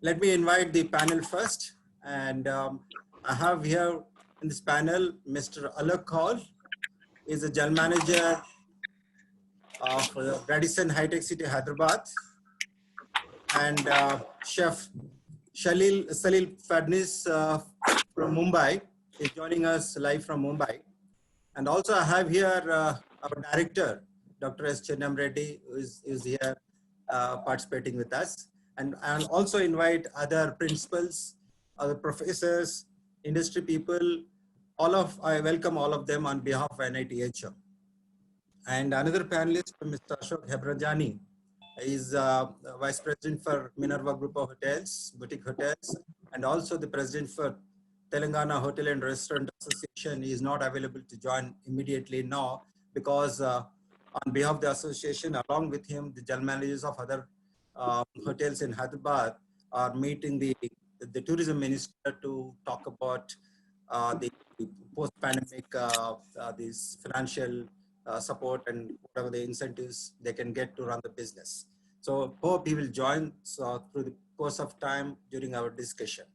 Let me invite the panel first. And I have here in this panel, Mr. Alok Kaul is the General Manager of Radisson High-Tech City, Hyderabad. And Chef Salil Fadnis from Mumbai is joining us live from Mumbai. And also I have here our director, Dr. S. Chennam Reddy, who is here participating with us. And I'll also invite other principals, other professors, industry people, I welcome all of them on behalf of NITHM. And another panelist, Mr. Ashok Hebrajani, is Vice President for Minerva Group of Hotels, Boutique Hotels, and also the President for Telangana Hotel and Restaurant Association. He is not available to join immediately now because on behalf of the association, along with him, the general managers of other hotels in Hyderabad are meeting the tourism minister to talk about the post-pandemic these financial support and whatever the incentives they can get to run the business. So hope he will join through the course of time during our discussion.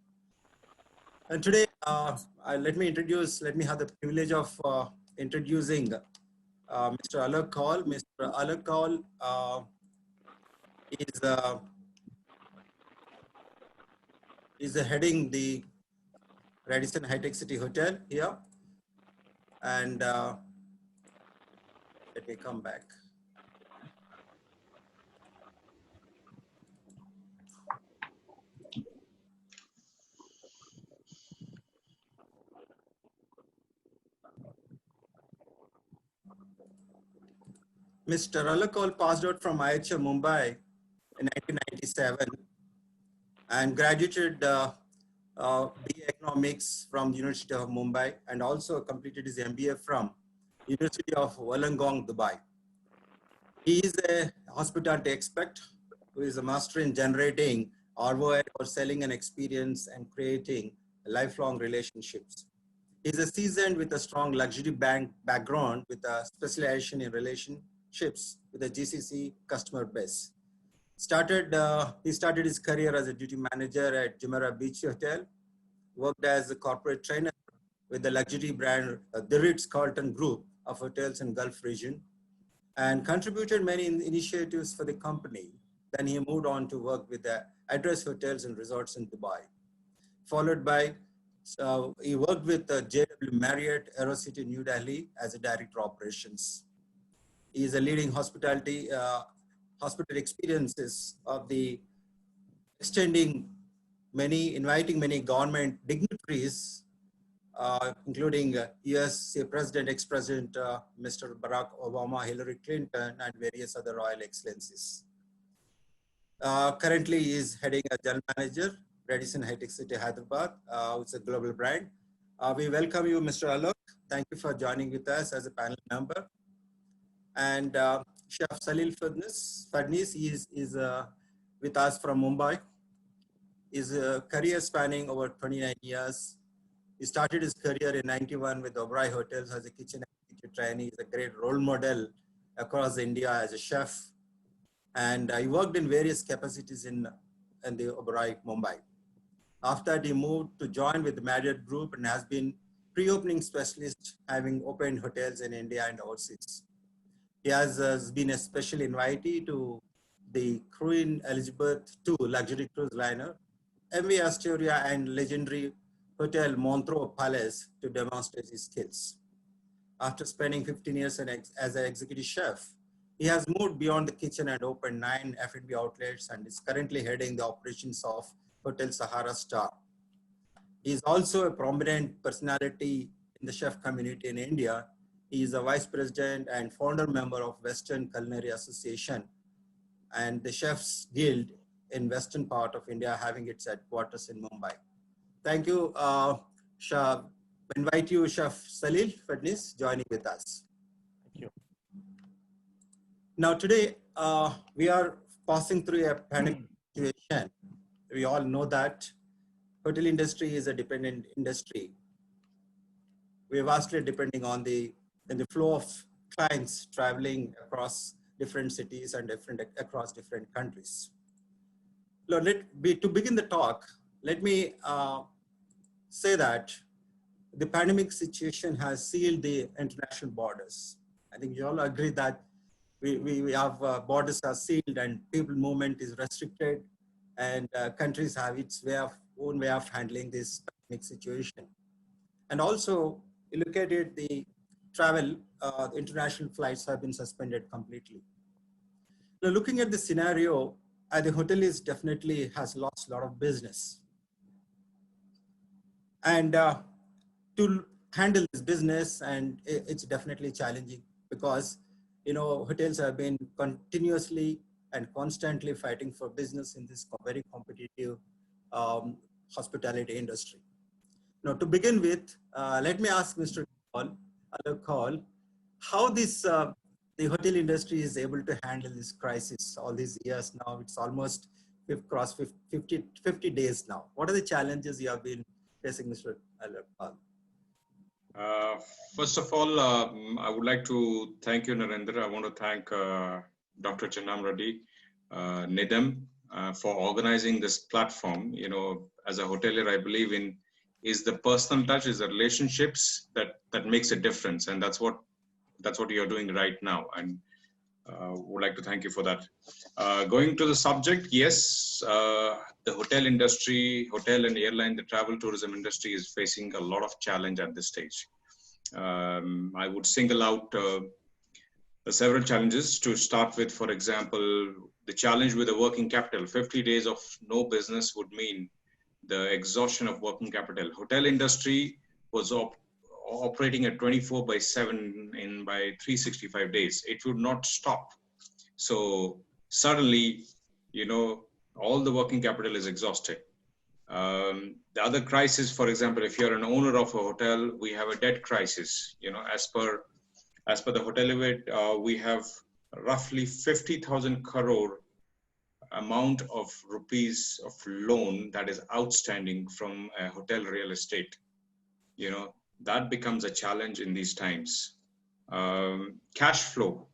And today, let me have the privilege of introducing Mr. Alok Kaul. Mr. Alok Kaul is heading the Radisson High-Tech City Hotel here. And let me come back. Mr. Alok Kaul passed out from IHM Mumbai in 1997 and graduated BA Economics from the University of Mumbai and also completed his MBA from University of Wollongong, Dubai. He is a hospitality expert who is a master in generating ROI or selling an experience and creating lifelong relationships. He is a seasoned with a strong luxury bank background with a specialization in relationships with the GCC customer base. He started his career as a duty manager at Jumeirah Beach Hotel, worked as a corporate trainer with the luxury brand the Ritz-Carlton Group of hotels in Gulf region, and contributed many initiatives for the company. Then he moved on to work with the Address Hotels and Resorts in Dubai. Followed by, he worked with JW Marriott AeroCity New Delhi as a director of operations. He is a leading hospital experiences of the inviting many government dignitaries, including US President, ex-President Mr. Barack Obama, Hillary Clinton, and various other royal excellencies. Currently, he is heading a general manager, Radisson High-Tech City, Hyderabad, which is a global brand. We welcome you, Mr. Alok. Thank you for joining with us as a panel member. And Chef Salil Fadnis is with us from Mumbai. His career spanning over 29 years. He started his career in 91 with Oberoi Hotels as a kitchen executive trainee. He's a great role model across India as a chef. And he worked in various capacities in the Oberoi, Mumbai. After that, he moved to join with the Marriott Group and has been pre-opening specialist, having opened hotels in India and overseas. He has been a special invitee to the Queen Elizabeth II luxury cruise liner, MV Astoria, and legendary Hotel Montreux Palace to demonstrate his skills. After spending 15 years as an executive chef, he has moved beyond the kitchen and opened 9 F&B outlets and is currently heading the operations of Hotel Sahara Star. He is also a prominent personality in the chef community in India. He is a vice president and founder member of Western Culinary Association and the Chefs Guild in Western part of India, having its headquarters in Mumbai. Thank you. Invite you, Chef Salil Fadnis, joining with us. Thank you. Now today, we are passing through a pandemic situation. We all know that hotel industry is a dependent industry. We're vastly depending on the flow of clients traveling across different cities and across different countries. Now, to begin the talk, let me say that the pandemic situation has sealed the international borders. I think you all agree that we have borders are sealed and people movement is restricted, and countries have its own way of handling this pandemic situation. And also, you look at it, the travel, international flights have been suspended completely. Now, looking at the scenario, the hoteliers definitely has lost a lot of business. And to handle this business, and it's definitely challenging because, hotels have been continuously and constantly fighting for business in this very competitive hospitality industry. Now, to begin with, let me ask Mr. Alok, how the hotel industry is able to handle this crisis all these years now. It's almost crossed 50 days now. What are the challenges you have been facing, Mr. Alok? First of all, I would like to thank you, Narendra. I want to thank Dr. Chennam Reddy, Nidham, for organizing this platform. As a hotelier, I believe in is the personal touch, is the relationships that makes a difference, and that's what you're doing right now. And would like to thank you for that. Going to the subject, yes, the hotel industry, hotel and airline, the travel tourism industry is facing a lot of challenge at this stage. I would single out several challenges to start with. For example, the challenge with the working capital. 50 days of no business would mean the exhaustion of working capital. Hotel industry was operating at 24/7 by 365 days. It would not stop. So suddenly, all the working capital is exhausted. The other crisis, for example, if you're an owner of a hotel, we have a debt crisis. As per the hotel we have roughly 50,000 crore amount of rupees of loan that is outstanding from a hotel real estate. That becomes a challenge in these times. Cash flow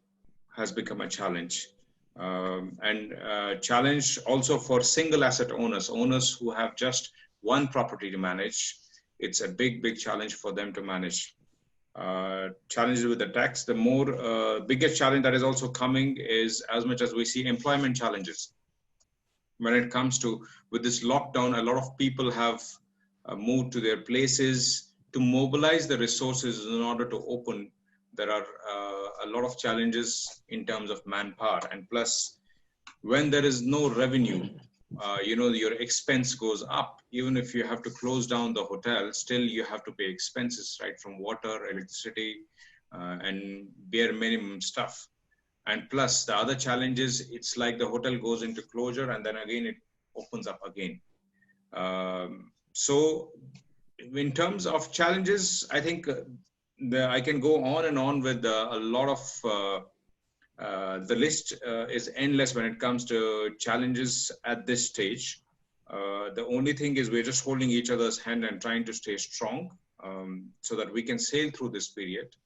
has become a challenge. And challenge also for single asset owners who have just one property to manage. It's a big challenge for them to manage. Challenges with the tax. The more biggest challenge that is also coming is, as much as we see employment challenges. When it comes to, with this lockdown, a lot of people have moved to their places to mobilize the resources in order to open. There are a lot of challenges in terms of manpower, and plus when there is no revenue, your expense goes up. Even if you have to close down the hotel, still you have to pay expenses, right, from water, electricity, and bare minimum stuff. And plus the other challenge is, it's like the hotel goes into closure and then again it opens up again. So in terms of challenges, I think I can go on and on with a lot of the list is endless when it comes to challenges at this stage. The only thing is we're just holding each other's hand and trying to stay strong so that we can sail through this period.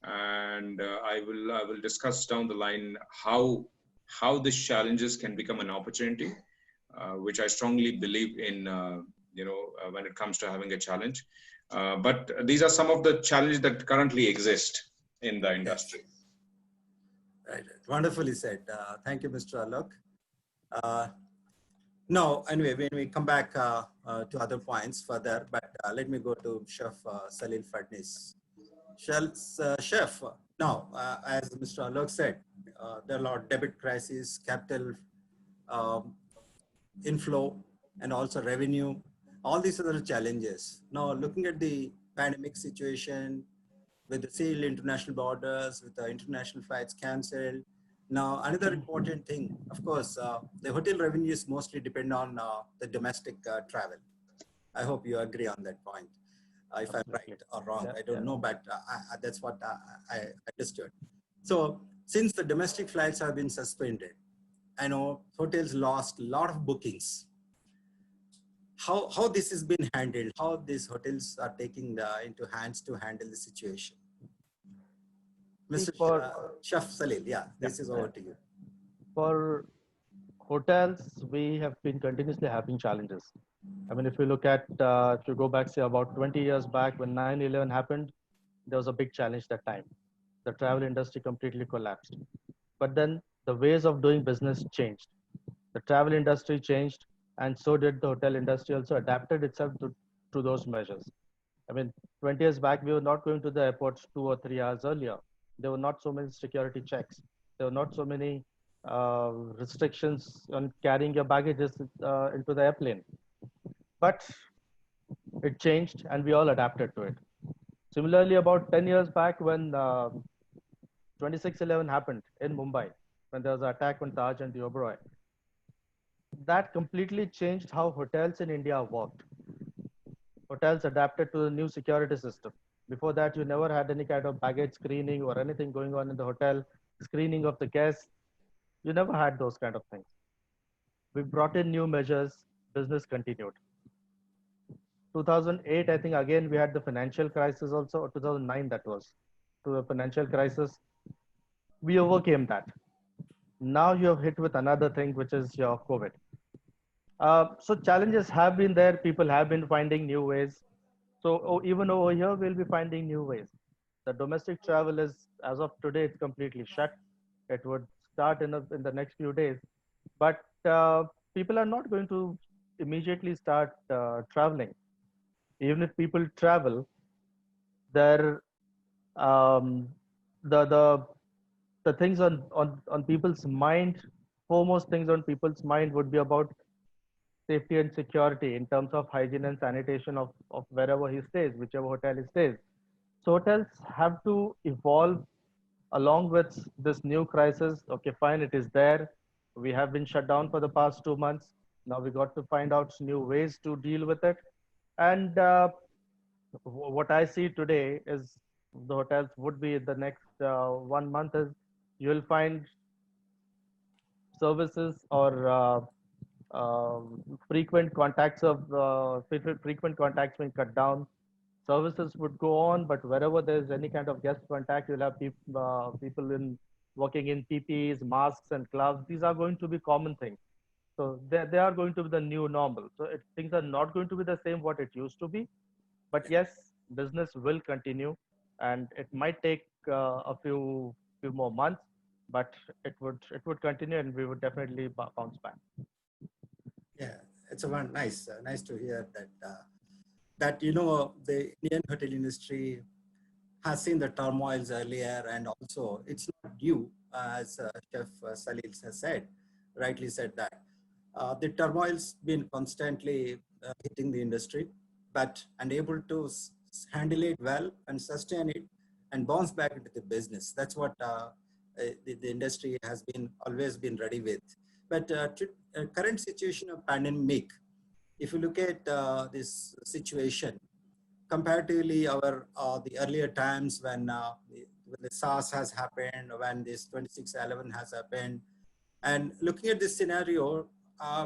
And I will discuss down the line how these challenges can become an opportunity, which I strongly believe in. When it comes to having a challenge, but these are some of the challenges that currently exist in the industry. Right. Wonderfully said. Thank you, Mr. Alok. Now, anyway, when we come back to other points further, but let me go to Chef Salil Phadnis. Chef, now, as Mr. Alok said, there are a lot of debit crisis, capital inflow, and also revenue. All these other challenges. Now, looking at the pandemic situation, with the sealed international borders, with the international flights cancelled. Now, another important thing, of course, the hotel revenues mostly depend on the domestic travel. I hope you agree on that point. If I'm right or wrong, I don't know, but that's what I understood. So since the domestic flights have been suspended, I know hotels lost a lot of bookings. How this has been handled, how these hotels are taking into hands to handle the situation. Mr. Chef Salil, this is over to you. For Hotels, we have been continuously having challenges. I mean, if you look at, if you go back, say about 20 years back when 9/11 happened, there was a big challenge that time. The travel industry completely collapsed. But then the ways of doing business changed. The travel industry changed, and so did the hotel industry also adapted itself to those measures. I mean, 20 years back, we were not going to the airports 2 or 3 hours earlier. There were not so many security checks. There were not so many restrictions on carrying your baggages into the airplane. But it changed, and we all adapted to it. Similarly, about 10 years back, when 26/11 happened in Mumbai, when there was an attack on Taj and the Oberoi, that completely changed how hotels in India worked. Hotels adapted to the new security system. Before that, you never had any kind of baggage screening or anything going on in the hotel, screening of the guests. You never had those kind of things. We brought in new measures, business continued. 2008, I think again we had the financial crisis also, or 2009 that was, to the financial crisis. We overcame that. Now you have hit with another thing, which is your COVID. So challenges have been there. People have been finding new ways. So even over here, we'll be finding new ways. The domestic travel is, as of today, it's completely shut. It would start in the next few days, but people are not going to immediately start traveling. Even if people travel, their um, the the things on people's mind, foremost things on people's mind would be about safety and security in terms of hygiene and sanitation of wherever he stays, whichever hotel he stays. So hotels have to evolve along with this new crisis. Okay, fine, it is there. We have been shut down for the past 2 months. Now we got to find out new ways to deal with it. And what I see today is the hotels would be the next 1 month is you'll find services or frequent contacts of frequent contacts being cut down. Services would go on, but wherever there's any kind of guest contact, you'll have people in working in PPEs, masks, and gloves. These are going to be common things. So they are going to be the new normal. So things are not going to be the same what it used to be. But yes, business will continue, and it might take a few more months, but it would continue, and we would definitely bounce back. Yeah, it's a one nice, nice to hear that that the Indian hotel industry has seen the turmoils earlier, and also it's not new, as Chef Salil has said, rightly said that the turmoil's been constantly hitting the industry, but unable to handle it well and sustain it and bounce back into the business. That's what the industry has been always been ready with. But current situation of pandemic, if you look at this situation, comparatively our the earlier times when the SARS has happened, when this 26/11 has happened, and looking at this scenario,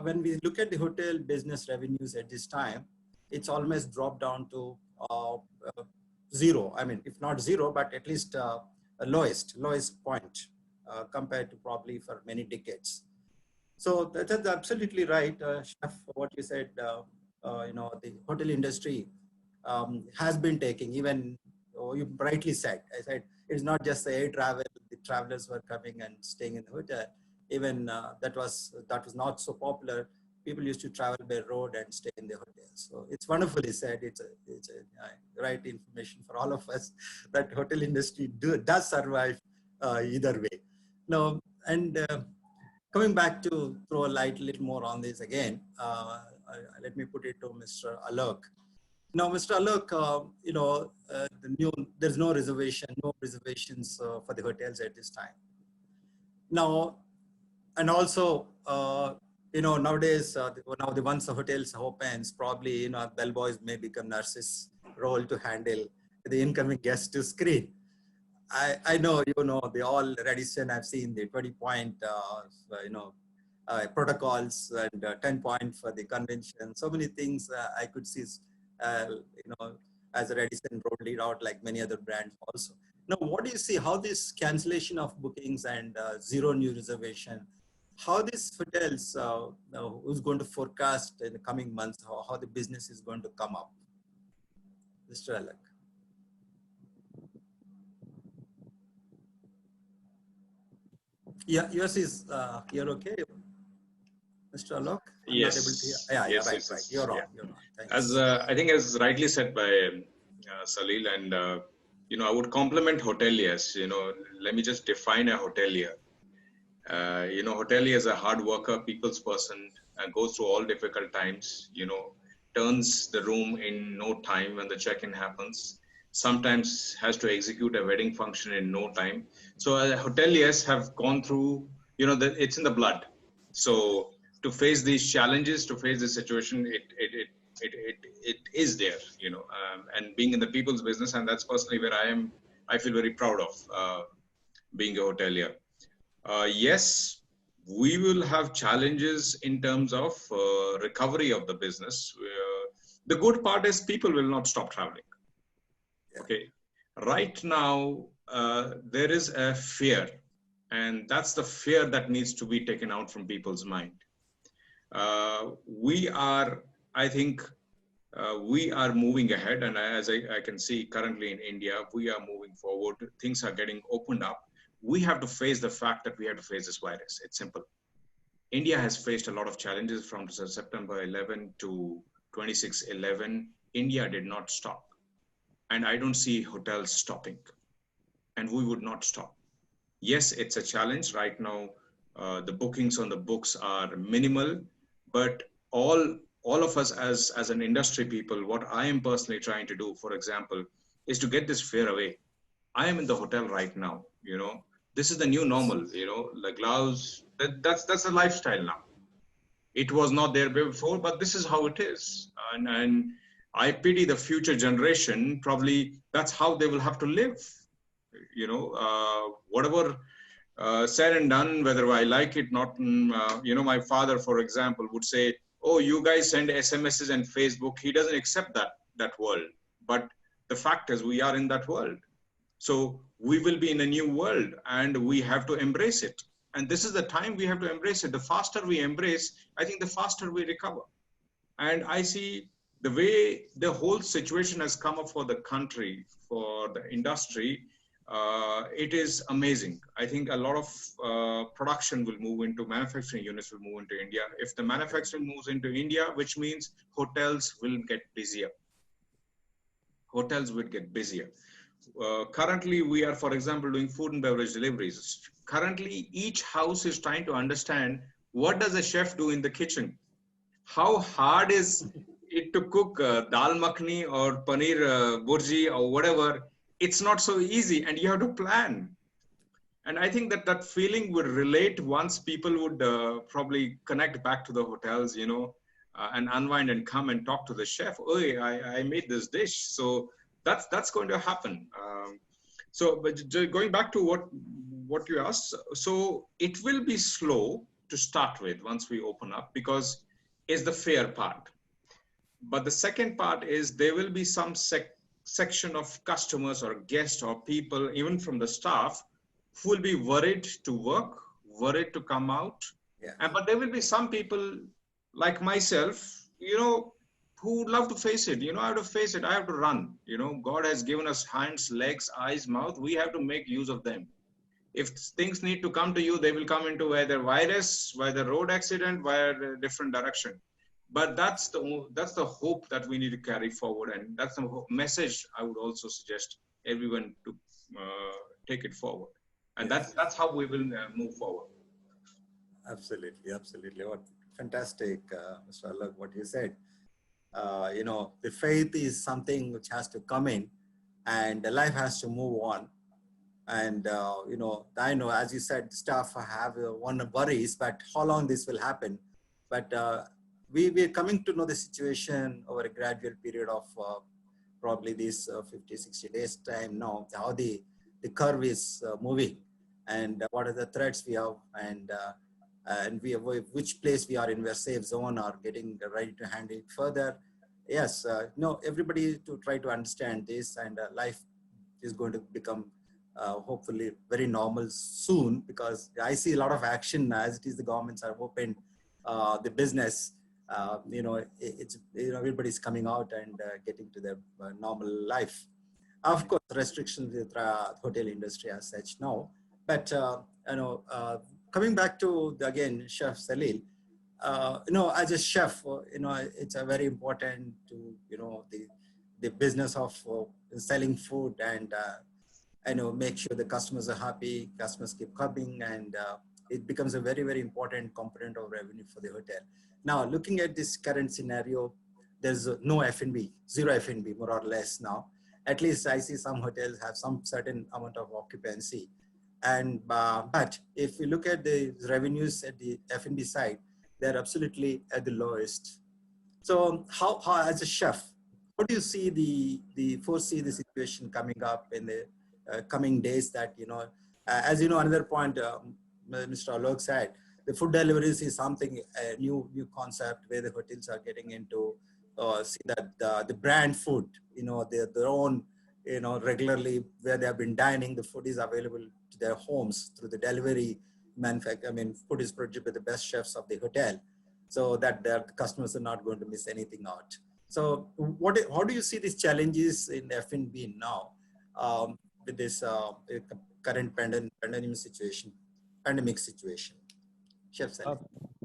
when we look at the hotel business revenues at this time, it's almost dropped down to zero. I mean, if not zero, but at least lowest point compared to probably for many decades. So that's absolutely right, Chef, what you said. The hotel industry has been taking, even you rightly said, I said, it's not just the air travel, the travelers were coming and staying in the hotel. Even that was not so popular. People used to travel by road and stay in the hotels. So it's wonderfully said. It's a right information for all of us that hotel industry does survive either way. Now, and coming back to throw a light a little more on this again, let me put it to Mr. Alok. Now, Mr. Alok, there's no reservations for the hotels at this time. Now, and also, nowadays, now the once the hotels opens, probably, bellboys may become nurses' role to handle the incoming guests to screen. I know, the all Radisson, I've seen the 20-point, protocols and 10-point for the convention. So many things I could see, as a Radisson rolled it out like many other brands also. Now, what do you see how this cancellation of bookings and zero new reservation how these hotels, who's going to forecast in the coming months, how the business is going to come up? Mr. Alak. Yeah, yours is, you're okay, Mr. Alok? I'm not able to hear. Yes, Yeah, yes, right, yes, right. yes. You're on, Yeah. you're on. As Thanks. I think, as rightly said by Salil, and I would compliment hoteliers. Let me just define a hotelier. Hotelier is a hard worker, people's person, goes through all difficult times. Turns the room in no time when the check-in happens. Sometimes has to execute a wedding function in no time. So hoteliers have gone through. It's in the blood. So to face these challenges, to face this situation, it is there. And being in the people's business, and that's personally where I feel very proud of being a hotelier. Yes, we will have challenges in terms of recovery of the business. The good part is people will not stop traveling. Yeah. Okay. Right now, there is a fear, and that's the fear that needs to be taken out from people's mind. I think, we are moving ahead, and as I can see currently in India, we are moving forward. Things are getting opened up. We have to face the fact that we have to face this virus. It's simple. India has faced a lot of challenges from September 11 to 26/11. India did not stop, and I don't see hotels stopping, and we would not stop. Yes, it's a challenge right now. The bookings on the books are minimal, but all of us as an industry people, what I am personally trying to do, for example, is to get this fear away. I am in the hotel right now. This is the new normal. The gloves. That's the lifestyle now. It was not there before, but this is how it is. And I pity the future generation. Probably that's how they will have to live. Whatever said and done, whether I like it not. My father, for example, would say, "Oh, you guys send SMSs and Facebook." He doesn't accept that world. But the fact is, we are in that world. So we will be in a new world, and we have to embrace it. And this is the time we have to embrace it. The faster we embrace, I think the faster we recover. And I see the way the whole situation has come up for the country, for the industry. It is amazing. I think a lot of production will move into manufacturing units will move into India. If the manufacturing moves into India, which means hotels will get busier. Hotels will get busier. Currently, we are, for example, doing food and beverage deliveries. Currently, each house is trying to understand, what does a chef do in the kitchen? How hard is it to cook dal makhni or paneer burji or whatever? It's not so easy, and you have to plan. And I think that feeling would relate once people would probably connect back to the hotels, and unwind and come and talk to the chef. Oh, I made this dish. So that's going to happen. But going back to what you asked, so it will be slow to start with once we open up, because it's the fear part. But the second part is there will be some section of customers or guests or people, even from the staff, who will be worried to work, worried to come out. Yeah. But there will be some people like myself, who would love to face it. I have to face it. I have to run. God has given us hands, legs, eyes, mouth. We have to make use of them. If things need to come to you, they will come into either virus, whether road accident, via a different direction. But that's the hope that we need to carry forward, and that's the message I would also suggest everyone to take it forward. And Yes. that's how we will move forward. Absolutely, absolutely. What fantastic, Mr. Alak, what you said. The faith is something which has to come in, and the life has to move on. And I know, as you said, staff have one worries, but how long this will happen. But we're coming to know the situation over a gradual period of probably this 50, 60 days time now, how the curve is moving, and what are the threats we have, and which place we are in, where safe zone or getting ready to handle it further. Yes, everybody to try to understand this, and life is going to become hopefully very normal soon, because I see a lot of action as it is. The governments are open, the business, it's, everybody's coming out and getting to their normal life. Of course, restrictions with hotel industry as such now, but coming back to again, Chef Salil, as a chef, it's a very important to, the business of selling food, and make sure the customers are happy, customers keep coming, and it becomes a very, very important component of revenue for the hotel. Now, looking at this current scenario, there's no F&B, zero F&B, more or less now. At least I see some hotels have some certain amount of occupancy. And but if you look at the revenues at the F&B side, they're absolutely at the lowest. So how as a chef, how do you see foresee the situation coming up in the coming days? That, as you know, another point Mr. Alok said, the food deliveries is something, a new concept where the hotels are getting into see that the brand food, their own, regularly where they have been dining, the food is available to their homes through the delivery manufacturer. I mean, food is produced by the best chefs of the hotel, so that their customers are not going to miss anything out. So how do you see these challenges in F&B now with this current pandemic situation? Chef Salil.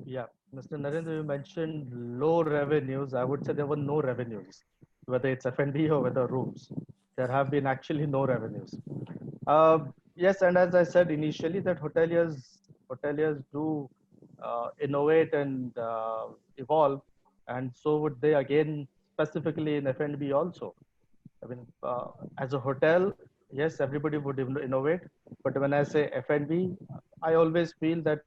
Yeah, Mr. Narendra, you mentioned low revenues. I would say there were no revenues, whether it's F&B or whether rooms. There have been actually no revenues. Yes, and as I said initially, that hoteliers do innovate and evolve, and so would they again, specifically in F&B also. I mean, as a hotel, yes, everybody would innovate, but when I say F&B, I always feel that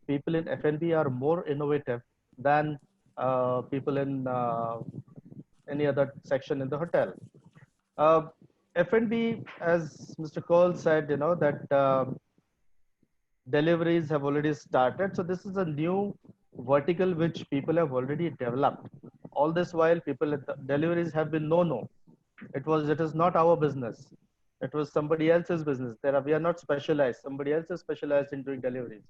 people in F&B are more innovative than people in any other section in the hotel. F&B, as Mr. Cole said, that deliveries have already started. So this is a new vertical which people have already developed. All this while, deliveries have been no. It is not our business. It was somebody else's business. We are not specialized. Somebody else is specialized in doing deliveries.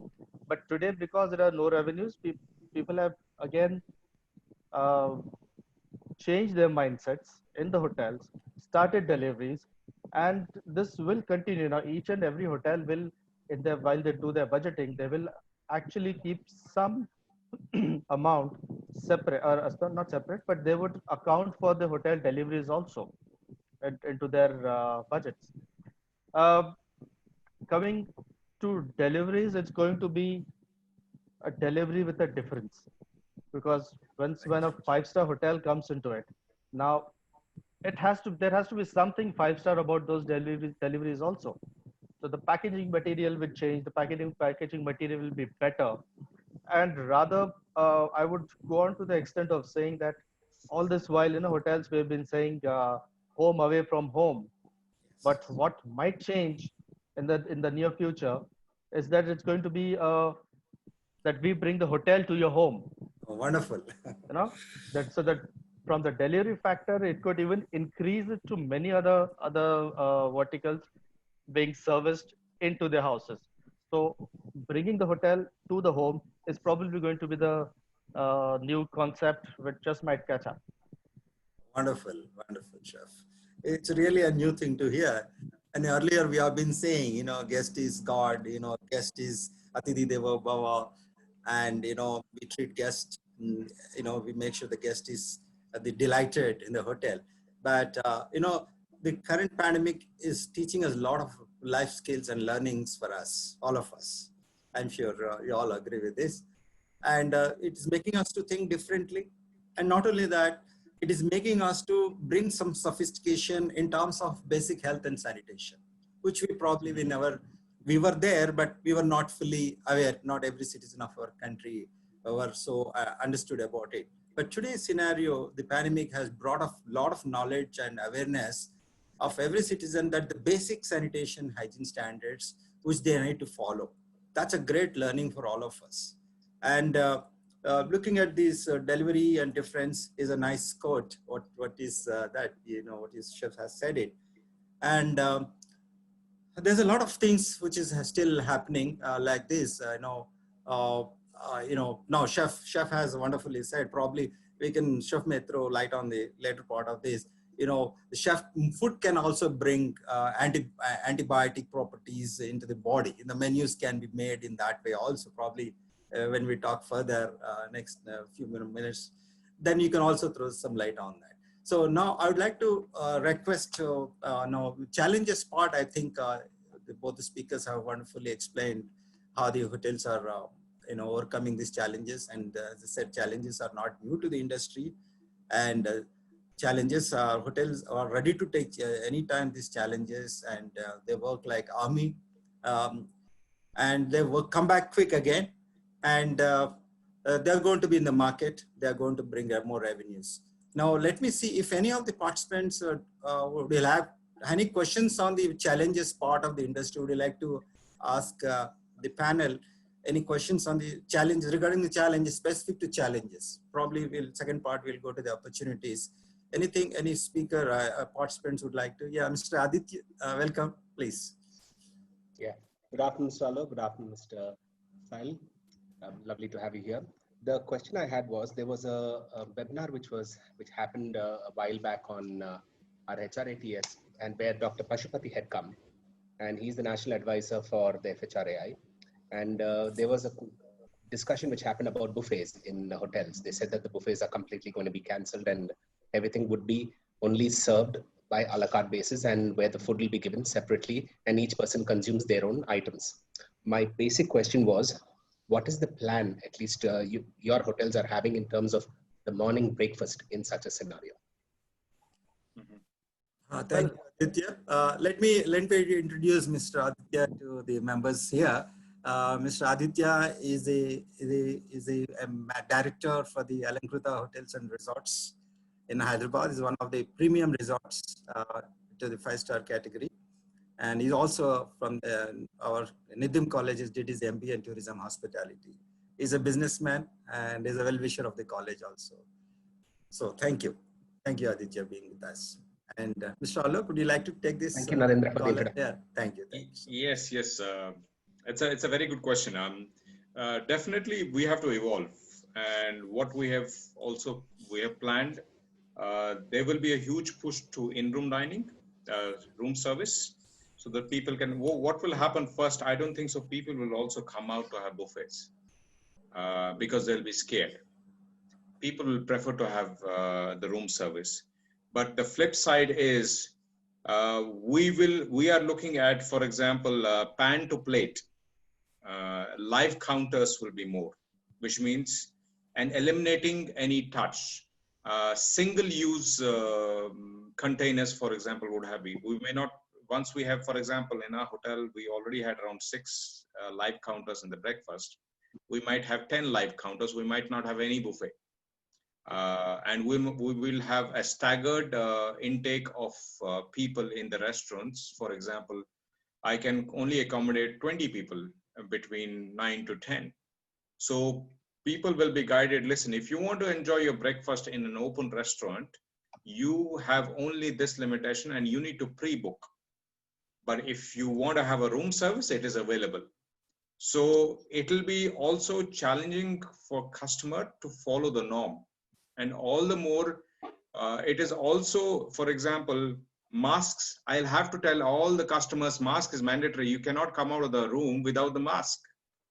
But today, because there are no revenues, people have again changed their mindsets in the hotels, started deliveries, and this will continue. Now, each and every hotel will, while they do their budgeting, they will actually keep some amount separate, or not separate, but they would account for the hotel deliveries also into their budgets. Coming to deliveries, it's going to be a delivery with a difference, because when a 5-star hotel comes into it, now there has to be something 5-star about those deliveries also. So the packaging material will change. The packaging material will be better, and rather I would go on to the extent of saying that all this while in hotels we've been saying home away from home, but what might change in the near future is that it's going to be that we bring the hotel to your home. Oh, wonderful. That so that from the delivery factor, it could even increase it to many other verticals being serviced into their houses. So bringing the hotel to the home is probably going to be the new concept which just might catch up. Wonderful, Chef. It's really a new thing to hear. And earlier we have been saying, guest is God, guest is Atithi Deva Bhava, and, we treat guests, we make sure the guest is delighted in the hotel. But, the current pandemic is teaching us a lot of life skills and learnings for us, all of us. I'm sure you all agree with this. And it is making us to think differently. And not only that, it is making us to bring some sophistication in terms of basic health and sanitation, which we were there, but we were not fully aware. Not every citizen of our country were so understood about it. But today's scenario, the pandemic has brought a lot of knowledge and awareness of every citizen that the basic sanitation hygiene standards, which they need to follow. That's a great learning for all of us. And looking at this delivery and difference is a nice quote. What is that? What his chef has said it. And there's a lot of things which is still happening like this. Now chef has wonderfully said. Probably we can chef may throw light on the later part of this. The chef food can also bring antibiotic properties into the body. The menus can be made in that way also. Probably when we talk further next few minutes, then you can also throw some light on that. So now I would like to request now challenges part. I think both the speakers have wonderfully explained how the hotels are overcoming these challenges. And as I said, challenges are not new to the industry, and challenges hotels are ready to take anytime these challenges, and they work like army, and they will come back quick again, and they're going to be in the market. They're going to bring more revenues. Now, let me see if any of the participants will have any questions on the challenges part of the industry. Would you like to ask the panel any questions on the challenges, regarding the challenges, specific to challenges? Probably second part, we'll go to the opportunities. Anything, any speaker, participants would like to? Yeah, Mr. Aditya, welcome, please. Yeah, good afternoon, Mr. Alok. Good afternoon, Mr. Sahil. Lovely to have you here. The question I had was, there was a webinar which happened a while back on our HRATS, and where Dr. Pashupati had come, and he's the national advisor for the FHRAI. And there was a discussion which happened about buffets in hotels. They said that the buffets are completely going to be cancelled, and everything would be only served by a la carte basis, and where the food will be given separately and each person consumes their own items. My basic question was, what is the plan, at least your hotels are having, in terms of the morning breakfast in such a scenario? Thank you, Aditya. Let me introduce Mr. Aditya to the members here. Mr. Aditya is a director for the Alankruta Hotels and Resorts in Hyderabad. Is one of the premium resorts to the 5-star category, and he's also from our Nidhim College. Did his MBA in Tourism Hospitality. He's a businessman and is a well-wisher of the college also. So thank you, Aditya, being with us. And Mr. Alok, would you like to take this? Thank you, Narendra, for the introduction. Yeah, thank you. Thanks. Yes. It's a very good question. Definitely, we have to evolve, and what we have planned. There will be a huge push to in-room dining, room service, so that people can. What will happen first? I don't think so. People will also come out to have buffets because they'll be scared. People will prefer to have the room service. But the flip side is we are looking at, for example, pan to plate. Live counters will be more, which means, and eliminating any touch. Single-use containers, for example, would have been. We may not, once we have, for example, in our hotel, we already had around 6 live counters in the breakfast. We might have 10 live counters. We might not have any buffet. And we will have a staggered intake of people in the restaurants. For example, I can only accommodate 20 people between 9 to 10. So people will be guided. Listen, if you want to enjoy your breakfast in an open restaurant, you have only this limitation and you need to pre-book. But if you want to have a room service, it is available. So it will be also challenging for customer to follow the norm. And all the more, it is also, for example, masks. I'll have to tell all the customers, mask is mandatory. You cannot come out of the room without the mask.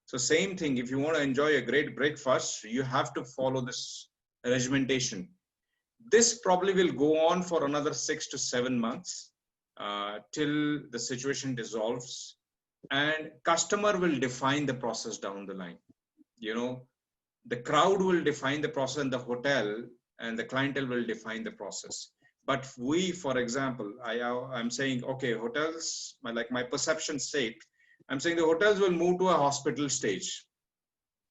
So same thing, if you want to enjoy a great breakfast, you have to follow this regimentation. This probably will go on for another 6 to 7 months till the situation dissolves, and customer will define the process down the line. You know, the crowd will define the process in the hotel, and the clientele will define the process. But we, for example, I'm saying, okay, hotels, like my perception sake, I'm saying the hotels will move to a hospital stage,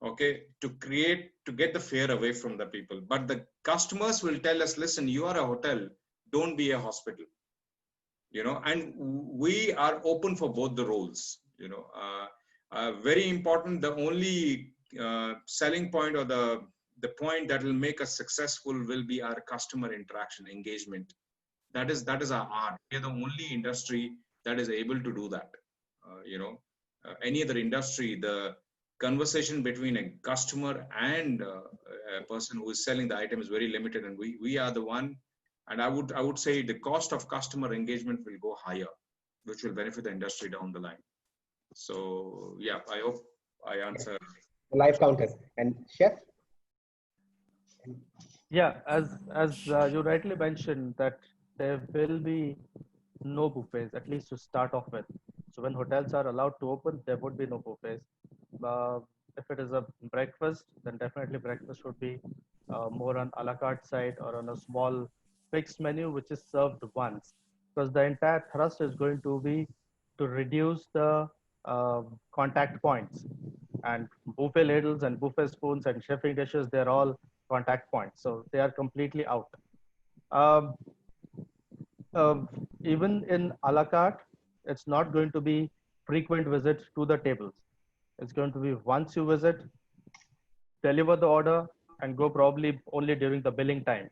okay, to get the fear away from the people. But the customers will tell us, listen, you are a hotel, don't be a hospital, you know, and we are open for both the roles, you know. Very important, the only selling point or the point that will make us successful will be our customer interaction, engagement. That is our art. We are the only industry that is able to do that. any other industry, the conversation between a customer and a person who is selling the item is very limited, and we are the one. And I would say the cost of customer engagement will go higher, which will benefit the industry down the line. So yeah, I hope I answer. The live counters. And chef? Yeah, as you rightly mentioned that there will be no buffets, at least to start off with. So when hotels are allowed to open, there would be no buffets. Uh, if it is a breakfast, then definitely breakfast would be more on a la carte side or on a small fixed menu, which is served once. Because the entire thrust is going to be to reduce the contact points. And buffet ladles and buffet spoons and chefing dishes, they're all contact points. So they are completely out. Um, Even in a la carte, it's not going to be frequent visit to the tables. It's going to be once you visit, deliver the order, and go probably only during the billing time.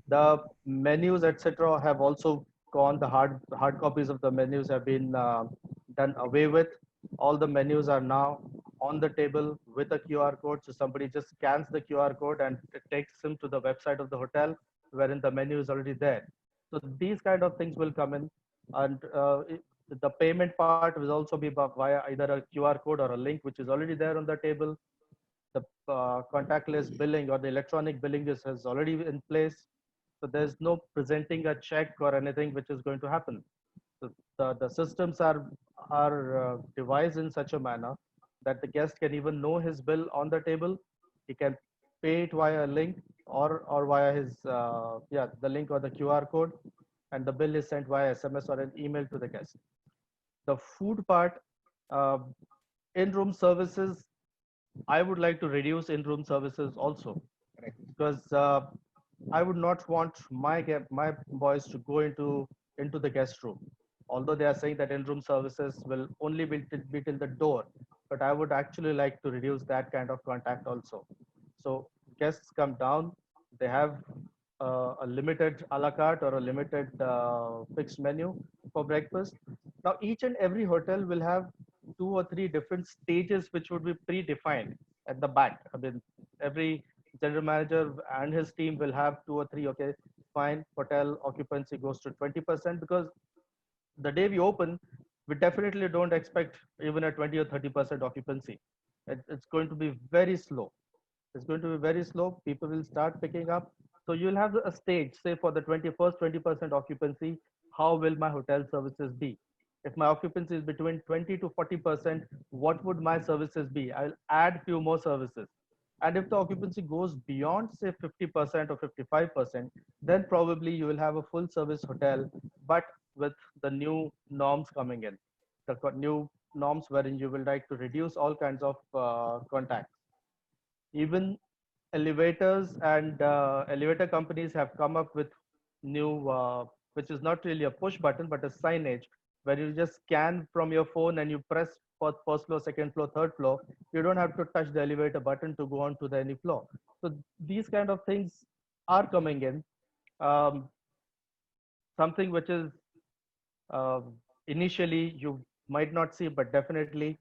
The menus, etc., have also gone. The hard copies of the menus have been done away with. All the menus are now on the table with a QR code. So somebody just scans the QR code and it takes him to the website of the hotel, wherein the menu is already there. So these kind of things will come in, and the payment part will also be via either a QR code or a link, which is already there on the table. The contactless billing or the electronic billing is already in place. So there's no presenting a check or anything which is going to happen. So the systems are devised in such a manner that the guest can even know his bill on the table. He can pay it via a link or via his the link or the QR code, and the bill is sent via SMS or an email to the guest. The food part, uh, in-room services, I would like to reduce in-room services also, Correct. because I would not want my boys to go into the guest room. Although they are saying that in-room services will only be till the door, but I would actually like to reduce that kind of contact also. So guests come down, they have a limited a la carte or a limited fixed menu for breakfast. Now each and every hotel will have 2 or 3 different stages which would be predefined at the back. I mean, every general manager and his team will have 2 or 3. Okay, fine, hotel occupancy goes to 20%, because the day we open, we definitely don't expect even a 20 or 30% occupancy. It's going to be very slow. It's going to be very slow. People will start picking up. So you'll have a stage, say for the 21st 20% occupancy, how will my hotel services be? If my occupancy is between 20 to 40%, what would my services be? I'll add few more services. And if the occupancy goes beyond say 50% or 55%, then probably you will have a full service hotel, but with the new norms coming in, the new norms wherein you will like to reduce all kinds of contacts. Even elevators and elevator companies have come up with new, which is not really a push button, but a signage where you just scan from your phone and you press for first floor, second floor, third floor. You don't have to touch the elevator button to go on to the any floor. So these kind of things are coming in. Um, Something which is uh, initially you might not see, but definitely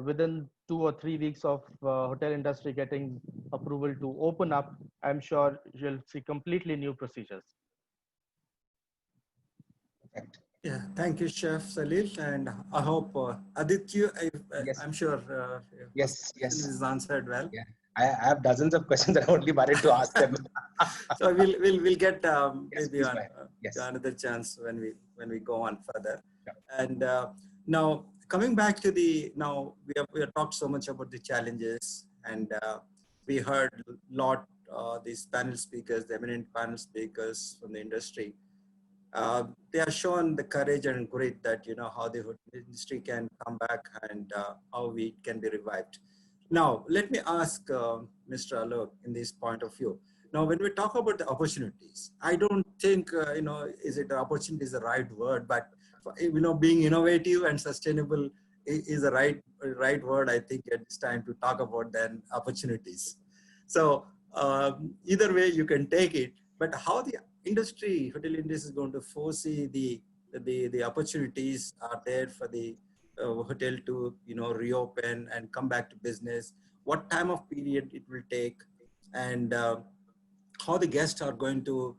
within 2 or 3 weeks of hotel industry getting approval to open up, I'm sure you'll see completely new procedures. Correct. Yeah, thank you, Chef Salil. And I hope Aditya, Yes. I'm sure Yes. this is answered well. Yeah. I have dozens of questions that I only wanted to ask them. So we'll get Yes, maybe please go ahead. Yes. another chance when we go on further. Yeah. And now coming back to we have talked so much about the challenges, and we heard a lot these panel speakers, the eminent panel speakers from the industry. They are shown the courage and grit that how the industry can come back and how we can be revived. Now, let me ask Mr. Alok in this point of view. Now, when we talk about the opportunities, I don't think, is it opportunity is the right word, but, being innovative and sustainable is the right word, I think, at this time to talk about then opportunities. So either way you can take it, but how the hotel industry is going to foresee the opportunities are there for the hotel to, reopen and come back to business, what time of period it will take, and how the guests are going to,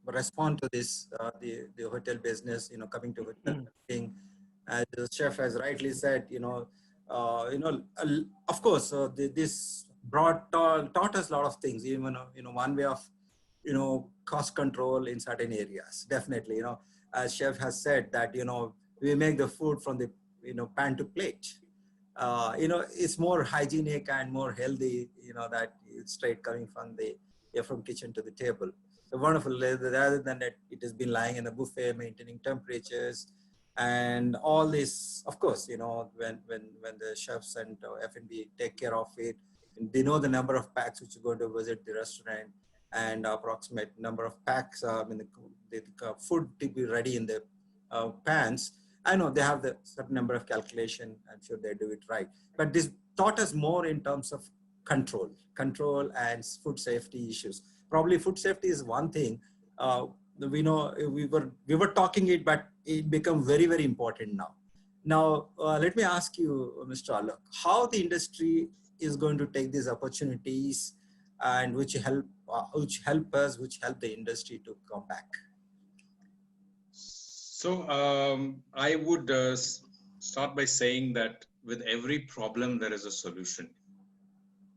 respond to this, the hotel business, coming to hotel. Thing. As the chef has rightly said, of course, this taught us a lot of things, even, one way of, cost control in certain areas. Definitely, as chef has said that, we make the food from the, pan to plate. It's more hygienic and more healthy, that it's straight coming from the, from kitchen to the table. So wonderful, rather than that, it has been lying in a buffet, maintaining temperatures and all this. Of course, when the chefs and F&B take care of it, they know the number of packs which are going to visit the restaurant and approximate number of packs, the food to be ready in the pans. I know they have the certain number of calculation. I'm sure they do it right. But this taught us more in terms of control and food safety issues. Probably food safety is one thing. We know we were talking it, but it become very, very important now. Now, let me ask you, Mr. Alok, how the industry is going to take these opportunities and which help the industry to come back. So I would start by saying that with every problem, there is a solution.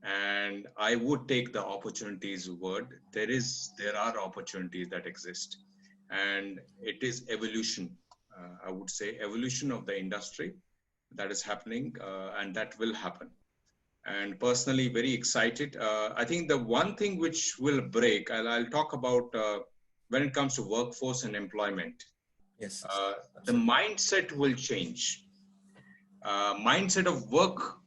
And I would take the opportunities word. There are opportunities that exist, and it is evolution. I would say evolution of the industry that is happening, and that will happen. And personally, very excited. I think the one thing which will break, I'll talk about when it comes to workforce and employment. Yes. The mindset will change. Mindset of work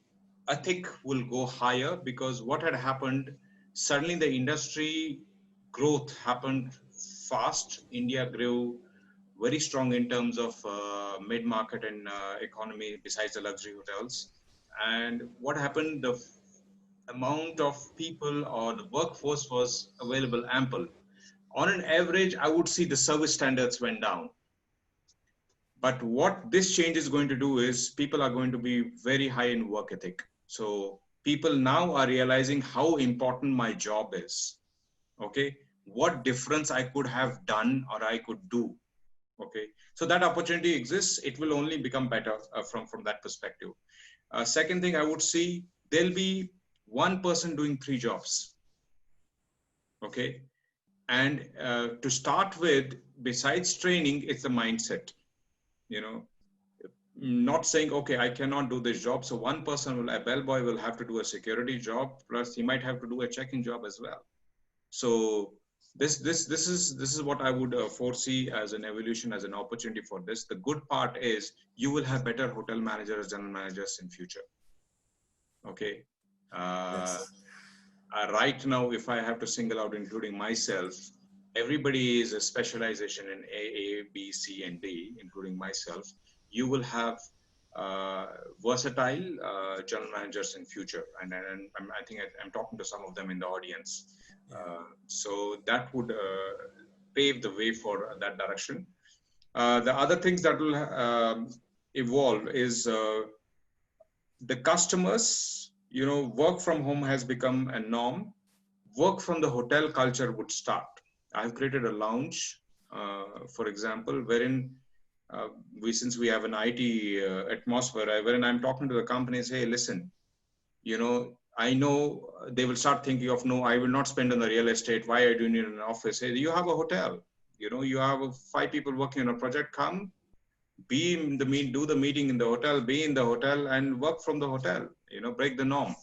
ethic will go higher, because what had happened, suddenly the industry growth happened fast. India grew very strong in terms of mid-market and economy besides the luxury hotels. And what happened, the amount of people or the workforce was available ample. On an average, I would see the service standards went down. But what this change is going to do is people are going to be very high in work ethic. So people now are realizing how important my job is. Okay, what difference I could have done or I could do. Okay, so that opportunity exists. It will only become better from that perspective. Second thing I would see, there'll be one person doing 3 jobs. Okay, and to start with, besides training, it's the mindset. Not saying, okay, I cannot do this job. So one person a bellboy will have to do a security job, plus he might have to do a check-in job as well. So this is what I would foresee as an evolution, as an opportunity for this. The good part is you will have better hotel managers, general managers in future. Okay. Yes. Right now, if I have to single out, including myself, everybody is a specialization in A, B, C, and D, including myself. You will have versatile general managers in future, and I think I'm talking to some of them in the audience. So that would pave the way for that direction. The other things that will evolve is the customers. Work from home has become a norm. Work from the hotel culture would start. I've created a lounge, for example, wherein since we have an IT atmosphere, wherein I'm talking to the companies, hey, listen, I know they will start thinking of, no, I will not spend on the real estate. Why are you doing it in an office? Hey, you have a hotel. You have 5 people working on a project. Come, do the meeting in the hotel, be in the hotel, and work from the hotel. Break the norm.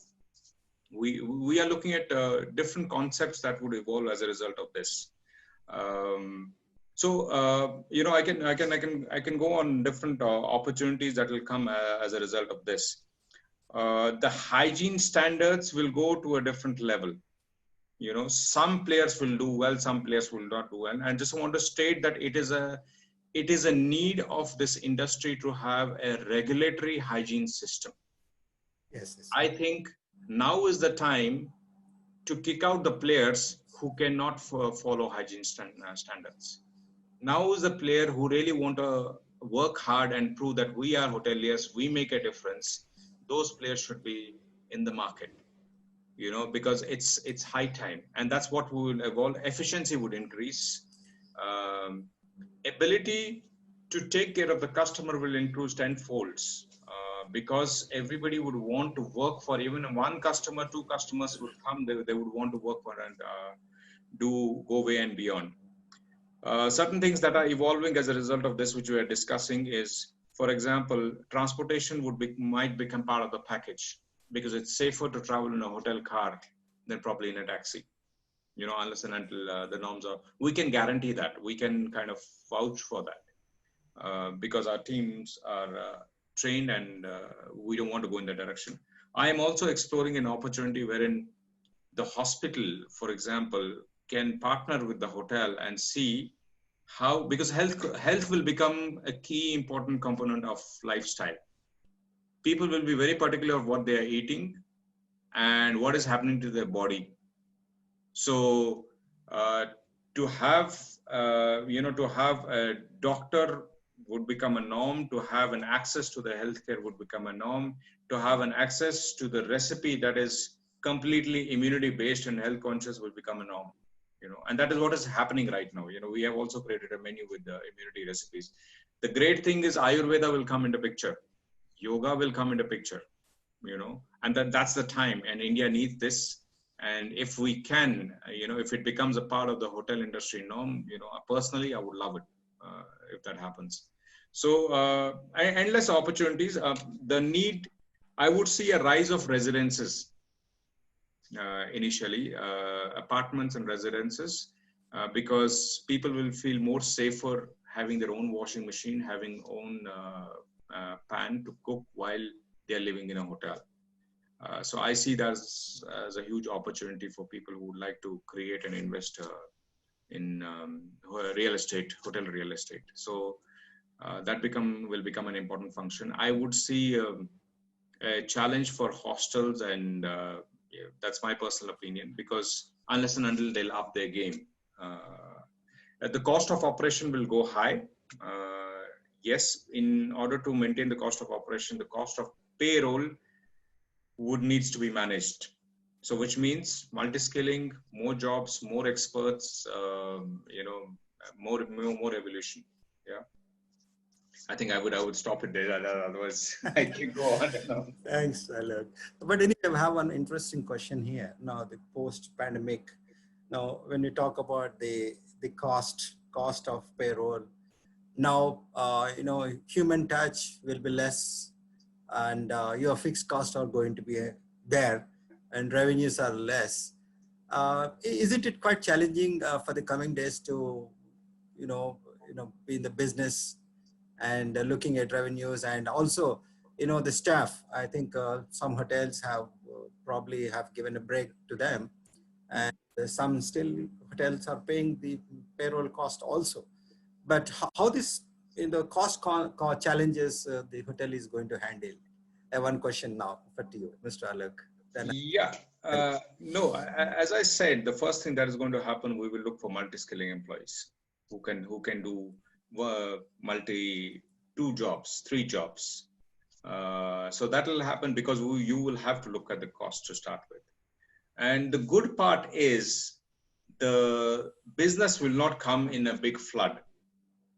We are looking at different concepts that would evolve as a result of this. So I can go on different opportunities that will come as a result of this. The hygiene standards will go to a different level. Some players will do well, some players will not do well. And I just want to state that it is a need of this industry to have a regulatory hygiene system. Yes. I think now is the time to kick out the players who cannot follow hygiene standards. Now is the player who really want to work hard and prove that we are hoteliers, we make a difference, those players should be in the market, because it's high time, and that's what we will evolve. Efficiency would increase. Ability to take care of the customer will increase tenfolds, because everybody would want to work for, even one customer, two customers would come, they would want to work for and go way and beyond. Certain things that are evolving as a result of this, which we are discussing, is, for example, transportation might become part of the package, because it's safer to travel in a hotel car than probably in a taxi, unless and until the norms are. We can guarantee that. We can kind of vouch for that, because our teams are trained, and we don't want to go in that direction. I am also exploring an opportunity wherein the hospital, for example, can partner with the hotel and see how, because health will become a key important component of lifestyle. People will be very particular of what they are eating and what is happening to their body. So to have a doctor would become a norm, to have an access to the healthcare would become a norm, to have an access to the recipe that is completely immunity based and health conscious will become a norm. And that is what is happening right now. We have also created a menu with the immunity recipes. The great thing is Ayurveda will come into picture, yoga will come into picture, and that's the time, and India needs this. And if we can, if it becomes a part of the hotel industry norm, personally, I would love it if that happens. So endless opportunities. The need, I would see a rise of residences. Initially, apartments and residences, because people will feel more safer having their own washing machine, having own pan to cook while they are living in a hotel. So I see that as a huge opportunity for people who would like to create and invest in real estate, hotel real estate. So that will become an important function. I would see a challenge for hostels, and that's my personal opinion, because unless and until they'll up their game, the cost of operation will go high. Yes, in order to maintain the cost of operation, the cost of payroll needs to be managed. So which means multi-skilling, more jobs, more experts, more evolution. Yeah. I think I would stop it there. Otherwise, I can go on and on. Thanks, Alok. But anyway, I have one interesting question here. Now, the post-pandemic. Now, when you talk about the cost of payroll, now human touch will be less, and your fixed costs are going to be there, and revenues are less. Isn't it quite challenging for the coming days to be in the business and looking at revenues, and also the staff? I think some hotels have probably have given a break to them, and some still hotels are paying the payroll cost also. But how this cost challenges the hotel is going to handle? I have one question now for you, Mr. Alok. No, as I said, the first thing that is going to happen, we will look for multi-skilling employees who can do two jobs, three jobs. So that will happen, because you will have to look at the cost to start with. And the good part is the business will not come in a big flood.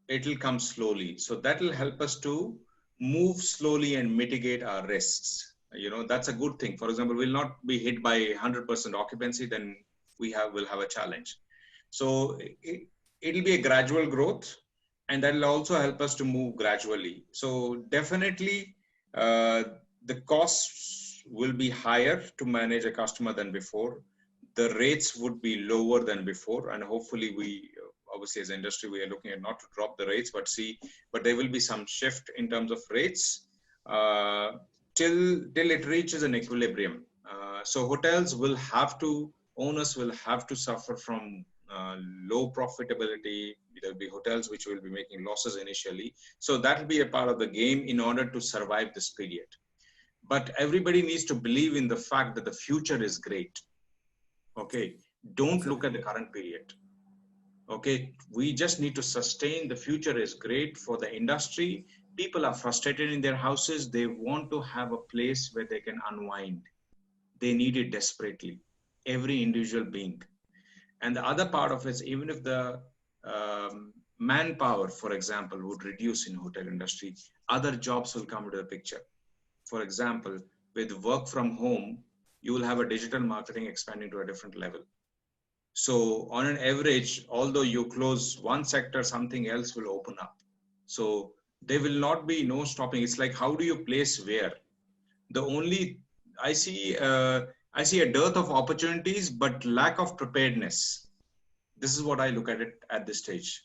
It will come slowly. So that will help us to move slowly and mitigate our risks. That's a good thing. For example, we'll not be hit by 100% occupancy, then we'll have a challenge. So it'll be a gradual growth, and that will also help us to move gradually. So definitely the costs will be higher to manage a customer than before. The rates would be lower than before, and hopefully obviously as an industry, we are looking at not to drop the rates, but there will be some shift in terms of rates till it reaches an equilibrium. So owners will have to suffer from low profitability. There will be hotels which will be making losses initially. So that will be a part of the game in order to survive this period. But everybody needs to believe in the fact that the future is great. Okay, don't look at the current period. Okay, we just need to sustain. The future is great for the industry. People are frustrated in their houses. They want to have a place where they can unwind. They need it desperately, every individual being. And the other part of it is, even if the manpower, for example, would reduce in hotel industry, other jobs will come into the picture. For example, with work from home, you will have a digital marketing expanding to a different level. So on an average, although you close one sector, something else will open up. So there will not be no stopping. It's like, how do you place where? The only I see, I see a dearth of opportunities, but lack of preparedness. This is what I look at it at this stage.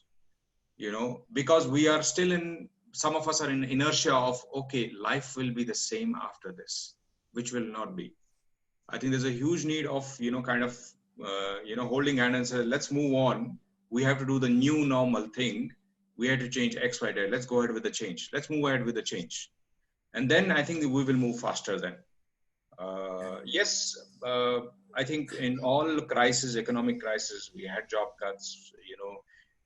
Because we are still in. Some of us are in inertia of, okay, life will be the same after this, which will not be. I think there's a huge need of, kind of, holding hand and say, let's move on. We have to do the new normal thing. We have to change X, Y, Z. Let's go ahead with the change. Let's move ahead with the change. And then I think we will move faster then. Yes, I think in all crises, economic crisis, we had job cuts,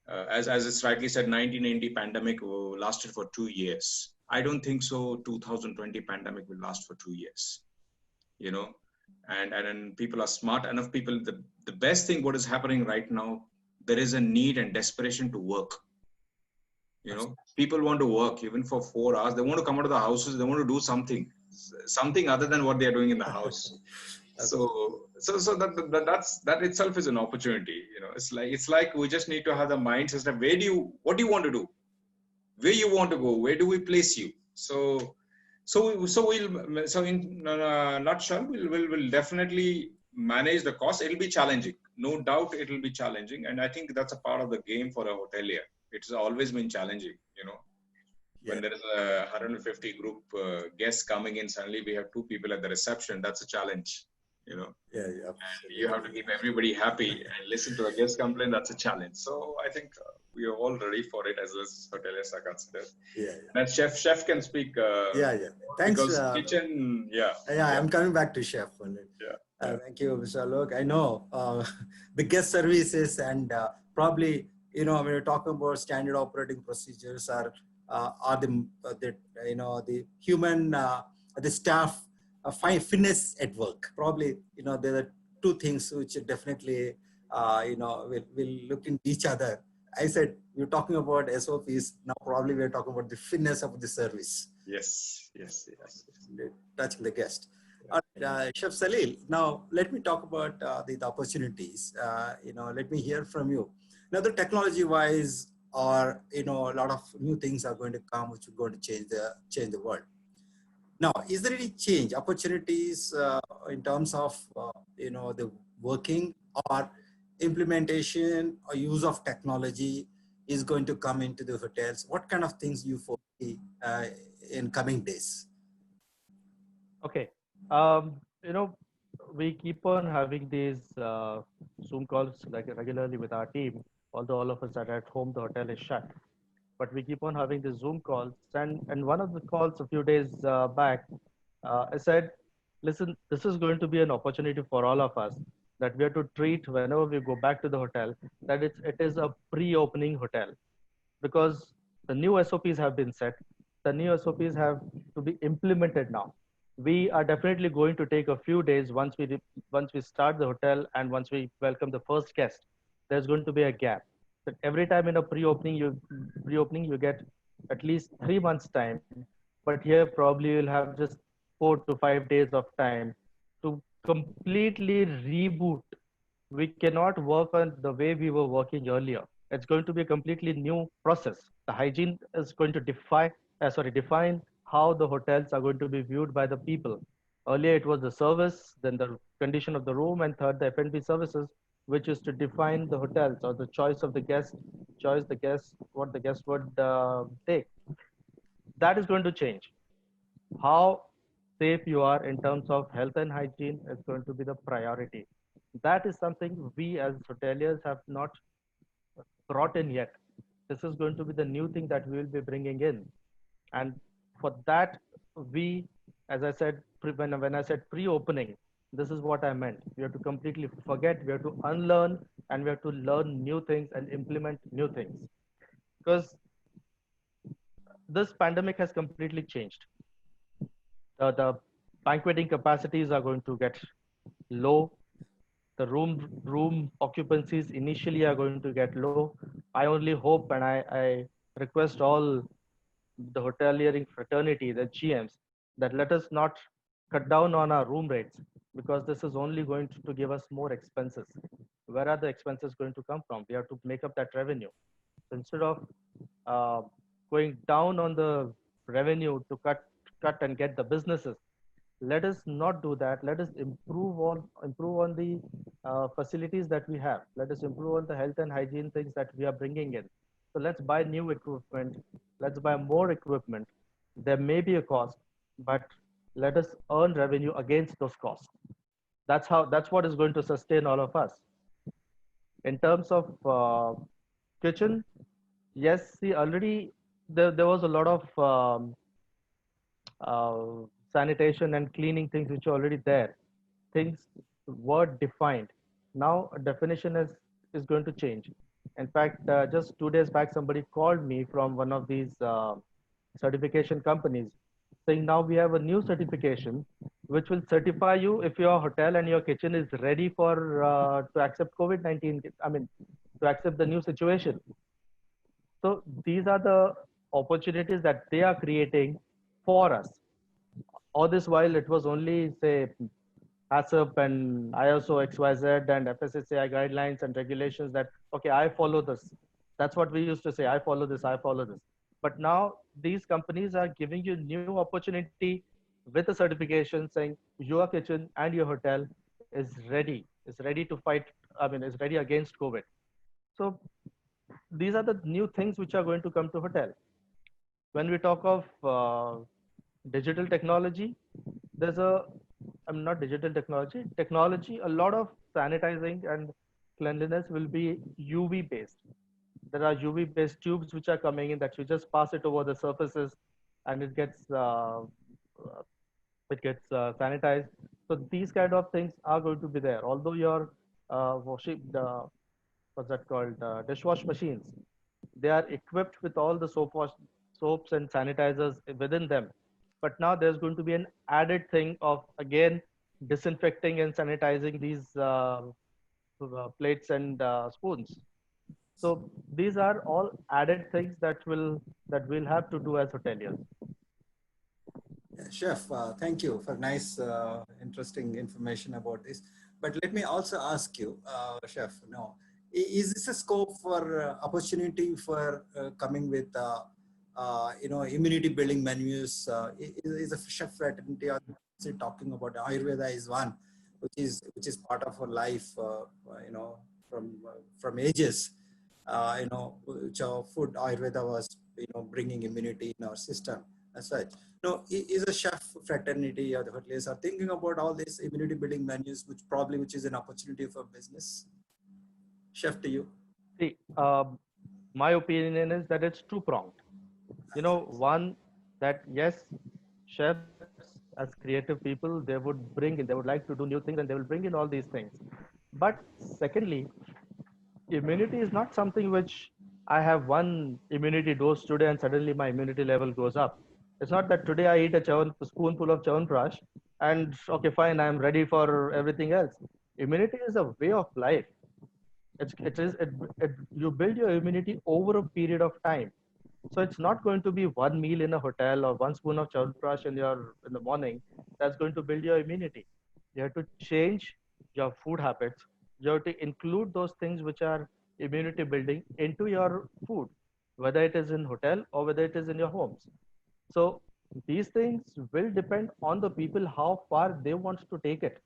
as it's rightly said, 1990 pandemic lasted for 2 years. I don't think so 2020 pandemic will last for 2 years, and then people are smart enough. People, the best thing what is happening right now, there is a need and desperation to work. People want to work even for 4 hours. They want to come out of the houses. They want to do something other than what they are doing in the house. So that itself is an opportunity. It's like we just need to have the mind system. What do you want to do? Where you want to go? Where do we place you? So in a nutshell, we'll definitely manage the cost. It'll be challenging, no doubt. It'll be challenging, and I think that's a part of the game for a hotelier. It's always been challenging, when there is a 150 group guests coming in, suddenly we have 2 people at the reception. That's a challenge, Yeah. You have to keep everybody happy and listen to a guest complaint. That's a challenge. So I think we are all ready for it as hoteliers are considered. Yeah. And chef can speak. Yeah. Thanks. Because kitchen, yeah. I'm coming back to chef. Yeah. Thank you, Mr. Alok. I know the guest services and probably, when you're talking about standard operating procedures are the human, the staff finesse at work. Probably, there are 2 things which definitely, will look into each other. I said, we're talking about SOPs. Now probably we're talking about the finesse of the service. Yes. Touching the guest. Chef Salil, now let me talk about the opportunities. Let me hear from you. Now, the technology-wise, or a lot of new things are going to come, which are going to change the world. Now, is there any change opportunities in terms of the working or implementation or use of technology is going to come into the hotels? What kind of things you foresee in coming days? Okay. We keep on having these Zoom calls like regularly with our team, although all of us are at home, the hotel is shut. But we keep on having these Zoom calls. And one of the calls a few days back, I said, listen, this is going to be an opportunity for all of us that we have to treat whenever we go back to the hotel, that it is a pre-opening hotel, because the new SOPs have been set. The new SOPs have to be implemented now. We are definitely going to take a few days once we start the hotel and once we welcome the first guest. There's going to be a gap. But every time in a pre-opening you get at least 3 months time. But here probably you'll have just 4 to 5 days of time to completely reboot. We cannot work on the way we were working earlier. It's going to be a completely new process. The hygiene is going to define how the hotels are going to be viewed by the people. Earlier, it was the service, then the condition of the room, and third, the F&B services, which is to define the hotels or the choice of the guest, what the guest would take. That is going to change. How safe you are in terms of health and hygiene is going to be the priority. That is something we as hoteliers have not brought in yet. This is going to be the new thing that we will be bringing in. And for that, as I said, when I said pre-opening, this is what I meant. We have to completely forget, we have to unlearn and we have to learn new things and implement new things, because this pandemic has completely changed. The banqueting capacities are going to get low. The room occupancies initially are going to get low. I only hope, and I request all the hoteliering fraternity, the GMs, that let us not cut down on our room rates, because this is only going to give us more expenses. Where are the expenses going to come from? We have to make up that revenue. So instead of uh, going down on the revenue to cut and get the businesses, let us not do that. Let us improve on the facilities that we have. Let us improve on the health and hygiene things that we are bringing in. So let's buy new equipment. Let's buy more equipment. There may be a cost, but let us earn revenue against those costs. That's what is going to sustain all of us. In terms of kitchen, yes, see, already there was a lot of sanitation and cleaning things which are already there. Things were defined. Now a definition is going to change. In fact, just 2 days back, somebody called me from one of these certification companies, saying now we have a new certification which will certify you if your hotel and your kitchen is ready for to accept COVID-19. I mean, to accept the new situation. So these are the opportunities that they are creating for us. All this while it was only, say, HACCP and ISO XYZ and FSSAI guidelines and regulations that, okay, I follow this. That's what we used to say, I follow this, I follow this. But now these companies are giving you new opportunity with a certification saying your kitchen and your hotel is ready to fight, I mean, is ready against COVID. So these are the new things which are going to come to hotel. When we talk of digital technology, there's a, I'm not digital technology, a lot of sanitizing and cleanliness will be UV based. There are UV based tubes which are coming in that you just pass it over the surfaces and it gets sanitized. So these kind of things are going to be there. Although your washing, what's that called, dishwash machines, they are equipped with all the soaps and sanitizers within them. But now there's going to be an added thing of, again, disinfecting and sanitizing these plates and spoons. So these are all added things that we'll have to do as hoteliers. Yeah, Chef, thank you for nice, interesting information about this. But let me also ask you, Chef, is this a scope for opportunity for coming with, immunity building menus? Is a chef fraternity or talking about Ayurveda is one, which is part of our life, from ages, which our food Ayurveda was, bringing immunity in our system as such. No, is a chef fraternity or the hoteliers are thinking about all these immunity building menus, which is an opportunity for business? Chef, to you. See, my opinion is that it's two-pronged. One, that yes, chefs as creative people, they would like to do new things and they will bring in all these things. But secondly, immunity is not something which I have one immunity dose today and suddenly my immunity level goes up. It's not that today I eat a spoonful of Chyawanprash and okay, fine, I'm ready for everything else. Immunity is a way of life. You build your immunity over a period of time. So it's not going to be one meal in a hotel or one spoon of Chyawanprash in the morning that's going to build your immunity. You have to change your food habits. You have to include those things which are immunity building into your food, whether it is in hotel or whether it is in your homes. So these things will depend on the people how far they want to take it.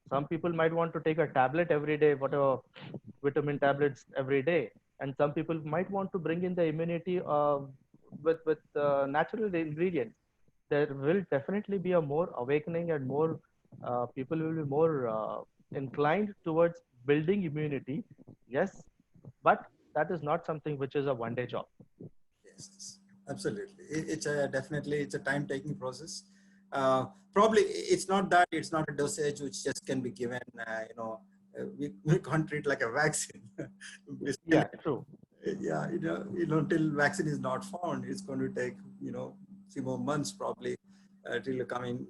Some people might want to take a tablet every day, whatever vitamin tablets every day, and some people might want to bring in the immunity with natural ingredients. There will definitely be a more awakening and more people will be more inclined towards building immunity. Yes, but that is not something which is a one-day job. Yes, absolutely. It's a time-taking process. Probably it's not a dosage which just can be given, we can't treat like a vaccine. We still, Yeah, true. yeah, till vaccine is not found, it's going to take, few more months probably till coming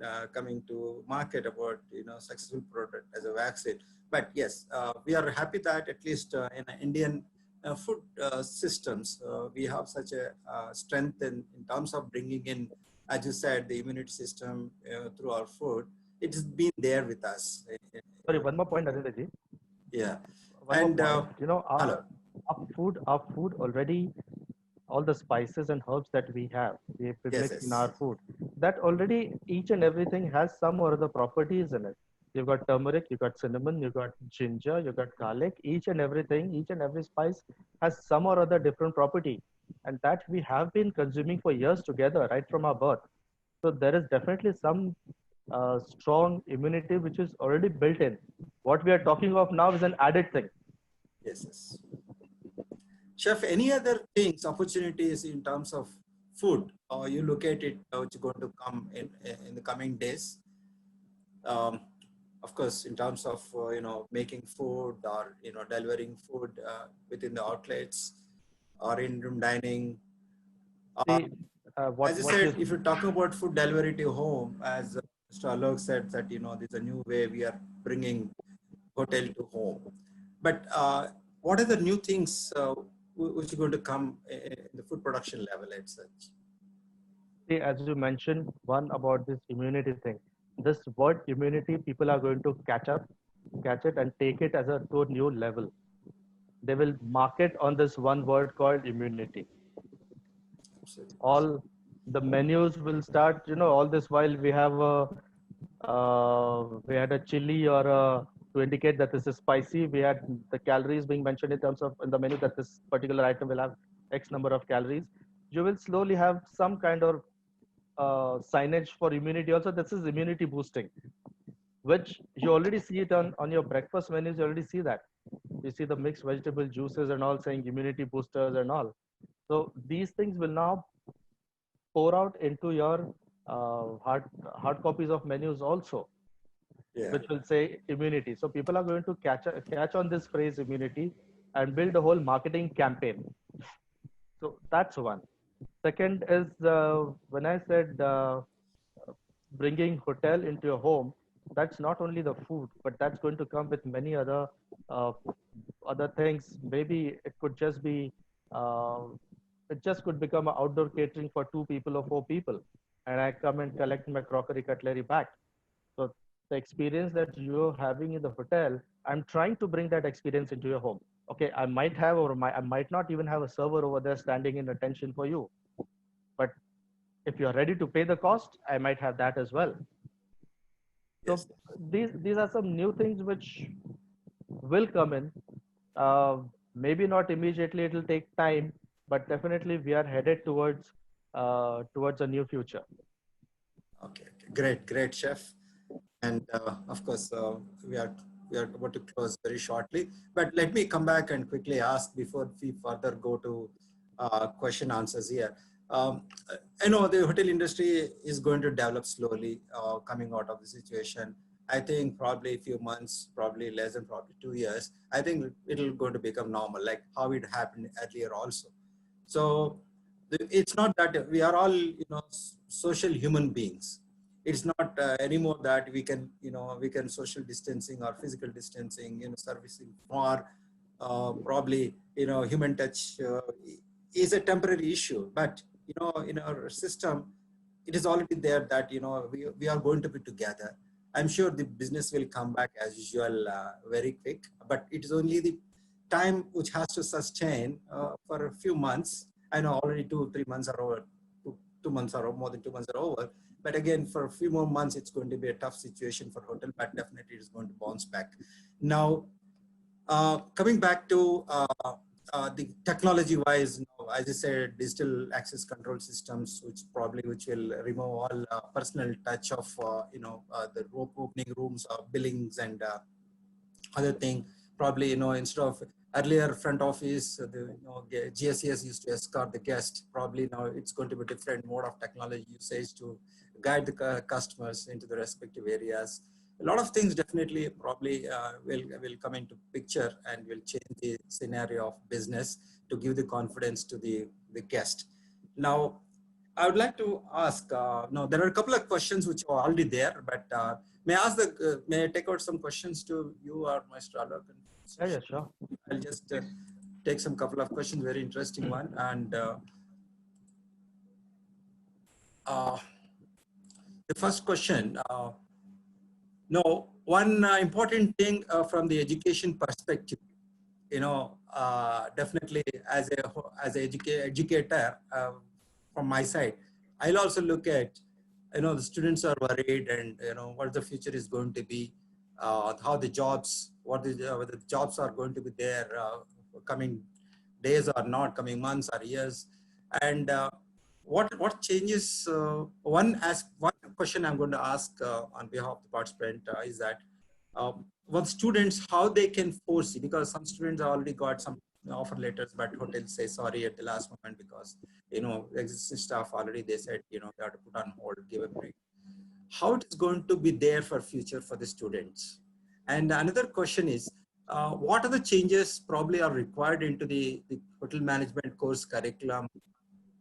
to market about, successful product as a vaccine. But yes, we are happy that at least in Indian food systems, we have such a strength in terms of bringing in, as you said, the immunity system through our food. It has been there with us. Sorry, one more point, Aditya. Yeah. One And more point. hello. Our food already, all the spices and herbs that we have, we Yes, mix in yes. our food. That already, each and everything has some or other properties in it. You've got turmeric, you've got cinnamon, you've got ginger, you've got garlic. Each and everything, each and every spice has some or other different property, and that we have been consuming for years together, right from our birth. So there is definitely some strong immunity which is already built in. What we are talking of now is an added thing. Yes, yes. Chef, any other things, opportunities in terms of food, or you look at it, which is going to come in the coming days? Of course, in terms of, making food or, delivering food within the outlets or in-room dining. See, As you what said, you if you're talking about food delivery to home, as Mr. Alok said that, there's a new way we are bringing hotel to home. But what are the new things which are going to come in the food production level as such? see, as you mentioned, one about this immunity thing. This word immunity, people are going to catch it, and take it as to a new level. They will market on this one word called immunity. Absolutely. All the menus will start. All this while we had a chili or to indicate that this is spicy. We had the calories being mentioned in terms of in the menu that this particular item will have X number of calories. You will slowly have some kind of signage for immunity. Also, this is immunity boosting, which you already see it on your breakfast menus. You already see that. You see the mixed vegetable juices and all saying immunity boosters and all. So these things will now pour out into your hard copies of menus also, Yeah. which will say immunity. So people are going to catch on this phrase immunity and build a whole marketing campaign. So that's one. Second is when I said bringing hotel into your home, that's not only the food, but that's going to come with many uh, other things. Maybe it could just be uh, it just could become an outdoor catering for 2 people or 4 people, and I come and collect my crockery cutlery back. So the experience that you're having in the hotel, I'm trying to bring that experience into your home. Okay, I might have I might not even have a server over there standing in attention for you, but if you're ready to pay the cost, I might have that as well. So Yes. these are some new things which will come in. Uh, Maybe not immediately; it'll take time, but definitely we are headed towards a new future. Okay. Great, great, chef. And of course, we are about to close very shortly. But let me come back and quickly ask before we further go to question answers here. Um, I know the hotel industry is going to develop slowly coming out of the situation. I think probably a few months, probably less than probably 2 years. I think it'll going to become normal, like how it happened earlier also. So it's not that we are all, social human beings. It's not anymore that we can social distancing or physical distancing, servicing for probably, human touch is a temporary issue. But, in our system, it is already there that, we are going to be together. I'm sure the business will come back as usual very quick, but it is only the time which has to sustain for a few months. I know already 2 3 months are over, 2 months are over, more than 2 months are over. But again, for a few more months, it's going to be a tough situation for hotel, but definitely it's going to bounce back. Now, coming back to the technology wise, as I said, digital access control systems, which will remove all personal touch of, the rope opening rooms, billings and other thing. Probably, instead of earlier front office, GSES used to escort the guest. Probably now it's going to be different mode of technology usage to guide the customers into the respective areas. a lot of things definitely probably will come into picture and will change the scenario of business to give the confidence to the guest. Now, I would like to ask, no, there are a couple of questions which are already there, but may I take out some questions to you or Mr. Alok? Yeah, sure. I'll just take some couple of questions, very interesting one. And the first question, no, one important thing from the education perspective, definitely as educator from my side, I'll also look at, the students are worried and, what the future is going to be, how the jobs, whether the jobs are going to be there coming days or not, coming months or years. And what changes, one question I'm going to ask on behalf of the participant is that, what students, how they can foresee, because some students have already got some offer letters, but hotels say sorry at the last moment because, existing staff already, they said, they have to put on hold, give a break. How it is going to be there for future for the students? And another question is, what are the changes probably are required into the hotel management course curriculum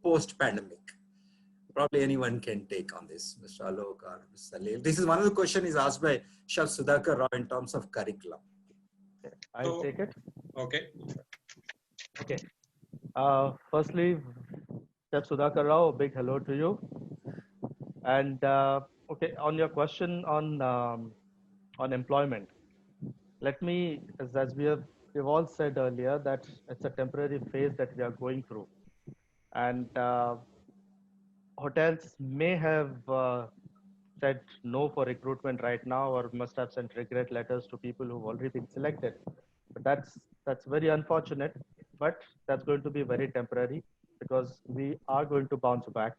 post-pandemic? Probably anyone can take on this, Mr. Alok or Mr. Salil. This is one of the questions is asked by Chef Sudhakar Rao in terms of curriculum. I'll take it. Okay. Okay. Firstly, Chef Sudhakar Rao, a big hello to you. And okay, on your question on employment, let me, as we've all said earlier, that it's a temporary phase that we are going through, and hotels may have said no for recruitment right now, or must have sent regret letters to people who've already been selected. But that's very unfortunate. But that's going to be very temporary because we are going to bounce back.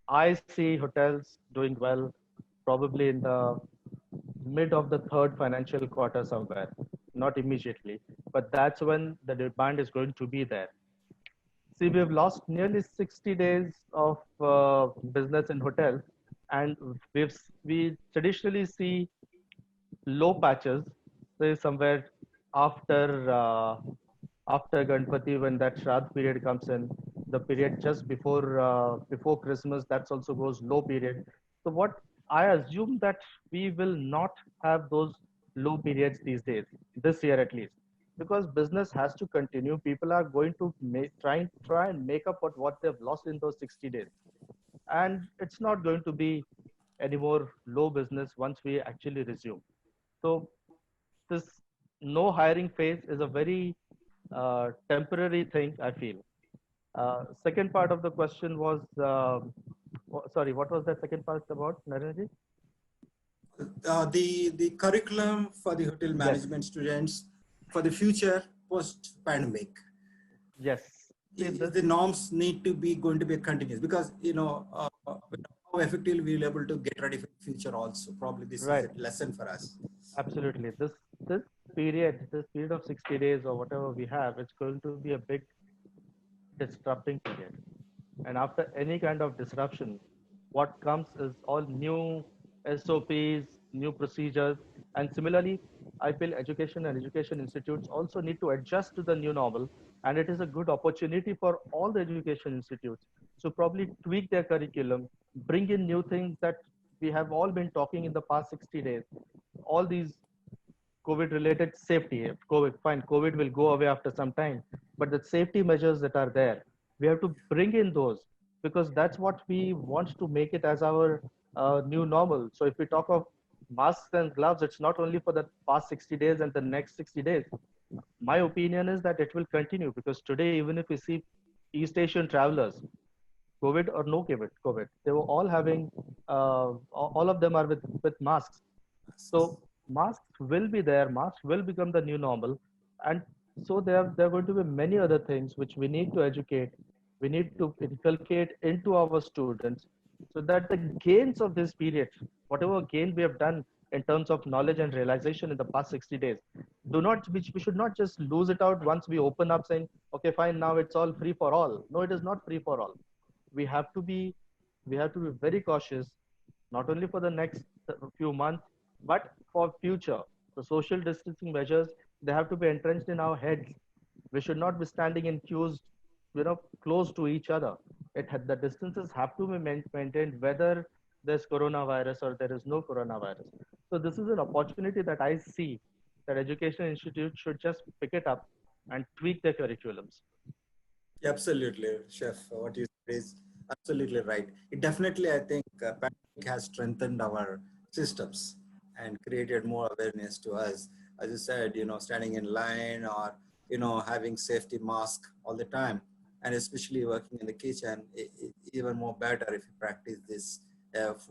I see hotels doing well, probably in the mid of the third financial quarter somewhere, not immediately, but that's when the demand is going to be there. See, we've lost nearly 60 days of business in hotels, and we traditionally see low patches, say somewhere after after Ganpati, when that Shraddh period comes in, the period just before Christmas, that also goes low period. So what I assume that we will not have those low periods these days, this year at least, because business has to continue. People are going to try and make up what they've lost in those 60 days, and it's not going to be any more low business once we actually resume. So this no hiring phase is a very temporary thing, I feel. Second part of the question was, sorry, what was that second part about, Narenji? The curriculum for the hotel management students for the future post-pandemic. Yes. The norms need to be going to be continuous because, how effectively we'll be able to get ready for the future also. Probably this is a lesson for us. Absolutely. This period of 60 days or whatever we have, it's going to be a big disrupting period. And after any kind of disruption, what comes is all new SOPs, new procedures. And similarly, I feel education and education institutes also need to adjust to the new normal. And it is a good opportunity for all the education institutes to probably tweak their curriculum, bring in new things that we have all been talking in the past 60 days. All these COVID-related safety. COVID will go away after some time, but the safety measures that are there, we have to bring in those because that's what we want to make it as our new normal. So if we talk of masks and gloves, it's not only for the past 60 days and the next 60 days. My opinion is that it will continue because today, even if we see East Asian travelers, COVID or no COVID, they were all having, all of them are with masks. So masks will be there, masks will become the new normal. And so there are going to be many other things which we need to educate, we need to inculcate into our students so that the gains of this period, whatever gain we have done in terms of knowledge and realization in the past 60 days, we should not just lose it out once we open up saying, okay, fine, now it's all free for all. No, it is not free for all. We have to be very cautious. not only for the next few months, but for future. The social distancing measures, they have to be entrenched in our heads. We should not be standing in queues, close to each other. The distances have to be maintained whether there's coronavirus or there is no coronavirus. So this is an opportunity that I see that education institutes should just pick it up and tweak their curriculums. Absolutely, Chef. What you said is absolutely right. It definitely, I think, pandemic has strengthened our systems and created more awareness to us. As you said, standing in line or, having safety mask all the time, and especially working in the kitchen, even more better if you practice this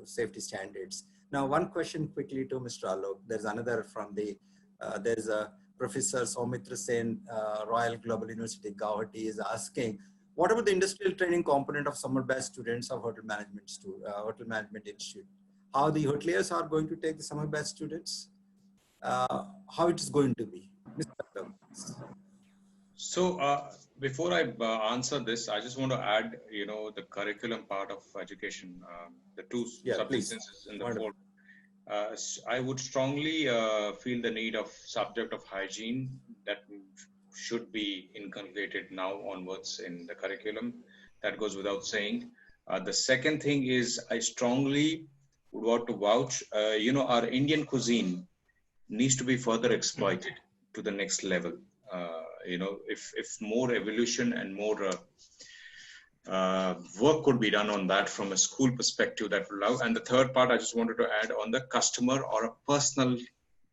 safety standards. Now, one question quickly to Mr. Alok. There's another from there's a Professor Soumitra Sen, Royal Global University, Guwahati, is asking, what about the industrial training component of summer batch students of Hotel Management Institute? How the hoteliers are going to take the summer batch students? How it is going to be? Mr. Alok. So before I answer this, I just want to add, the curriculum part of education, the two subjects in the fold. I would strongly feel the need of subject of hygiene that should be inculcated now onwards in the curriculum. That goes without saying. The second thing is I strongly would want to vouch, our Indian cuisine needs to be further exploited to the next level. If more evolution and more work could be done on that from a school perspective, that would allow. And the third part I just wanted to add on the customer or a personal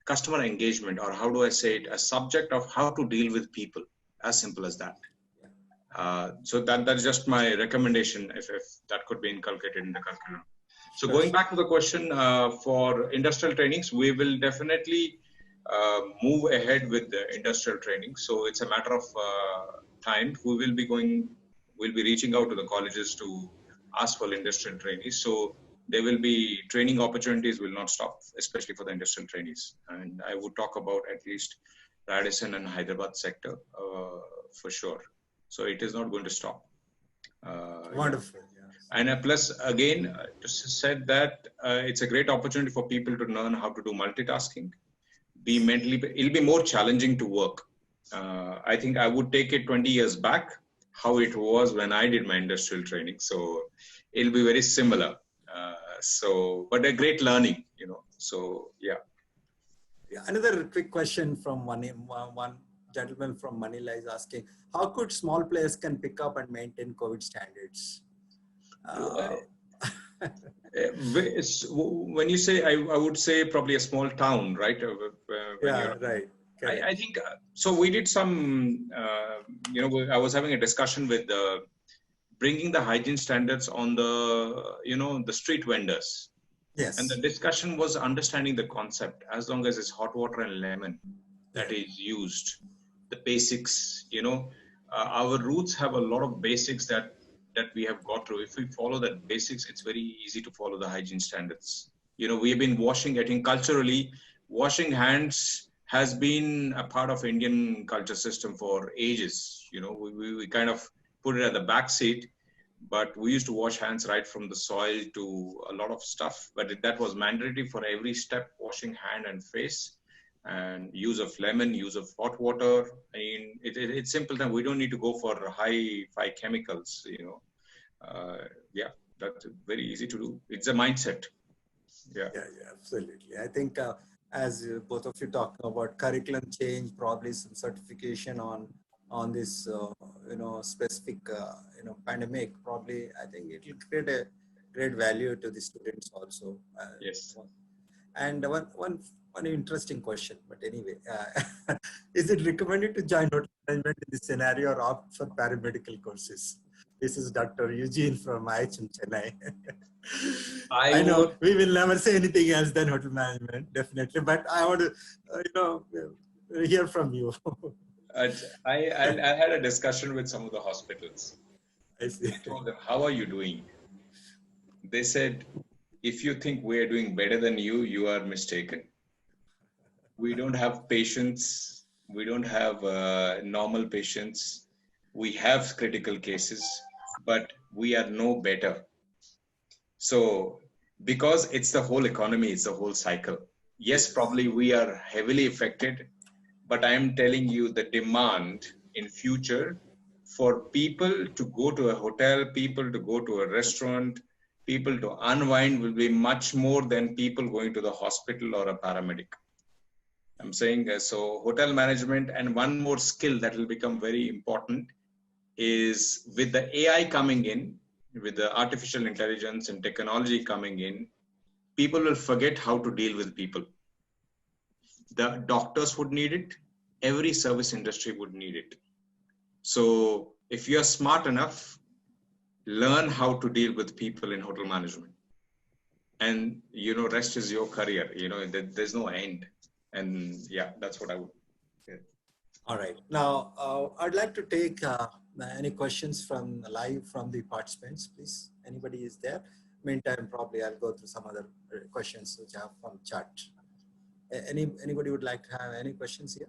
customer engagement, or how do I say it, a subject of how to deal with people, as simple as that. So that is just my recommendation, if that could be inculcated in the curriculum. So going back to the question for industrial trainings, we will definitely move ahead with the industrial training. So it's a matter of time. We'll be reaching out to the colleges to ask for industrial trainees. So there will be training opportunities will not stop, especially for the industrial trainees. And I would talk about at least Radisson and Hyderabad sector for sure. So it is not going to stop. Wonderful. And plus, again, just said that it's a great opportunity for people to learn how to do multitasking. It'll be more challenging to work. I think I would take it 20 years back, how it was when I did my industrial training. So it'll be very similar. But a great learning, So yeah. Another quick question from one gentleman from Manila is asking, how could small players can pick up and maintain COVID standards? When you say, I would say probably a small town, right? Right. I think, so we did some, I was having a discussion with bringing the hygiene standards on the street vendors. Yes. And the discussion was understanding the concept, as long as it's hot water and lemon that is used, the basics, our roots have a lot of basics that we have got through. If we follow that basics, it's very easy to follow the hygiene standards. We have been I think culturally, washing hands has been a part of Indian culture system for ages. We kind of put it at the back seat, but we used to wash hands right from the soil to a lot of stuff. But that was mandatory for every step, washing hand and face, and use of lemon, use of hot water. I mean, it's simple. Then we don't need to go for high chemicals. That's very easy to do. It's a mindset. Yeah, absolutely. I think as both of you talking about curriculum change, probably some certification on this, specific, pandemic, probably I think it will create a great value to the students also. Yes. And one interesting question, but anyway, is it recommended to join hotel management in this scenario or opt for paramedical courses? This is Dr. Eugene from IHM Chennai. I know we will never say anything else than hotel management, definitely, but I want to, hear from you. I had a discussion with some of the hospitals. I see. I told them, how are you doing? They said, if you think we are doing better than you, you are mistaken. We don't have patients. We don't have normal patients. We have critical cases, but we are no better. So because it's the whole economy, it's the whole cycle. Yes, probably we are heavily affected, but I am telling you the demand in future for people to go to a hotel, people to go to a restaurant, people to unwind will be much more than people going to the hospital or a paramedic. I'm saying so hotel management, and one more skill that will become very important is with the AI coming in, with the artificial intelligence and technology coming in, people will forget how to deal with people. The doctors would need it. Every service industry would need it. So if you're smart enough, learn how to deal with people in hotel management. And, rest is your career. There's no end. And yeah, that's what I would say. All right. Now, I'd like to take any questions from live from the participants, please. Anybody is there? Meantime, probably I'll go through some other questions which I have from chat. Anybody would like to have any questions here?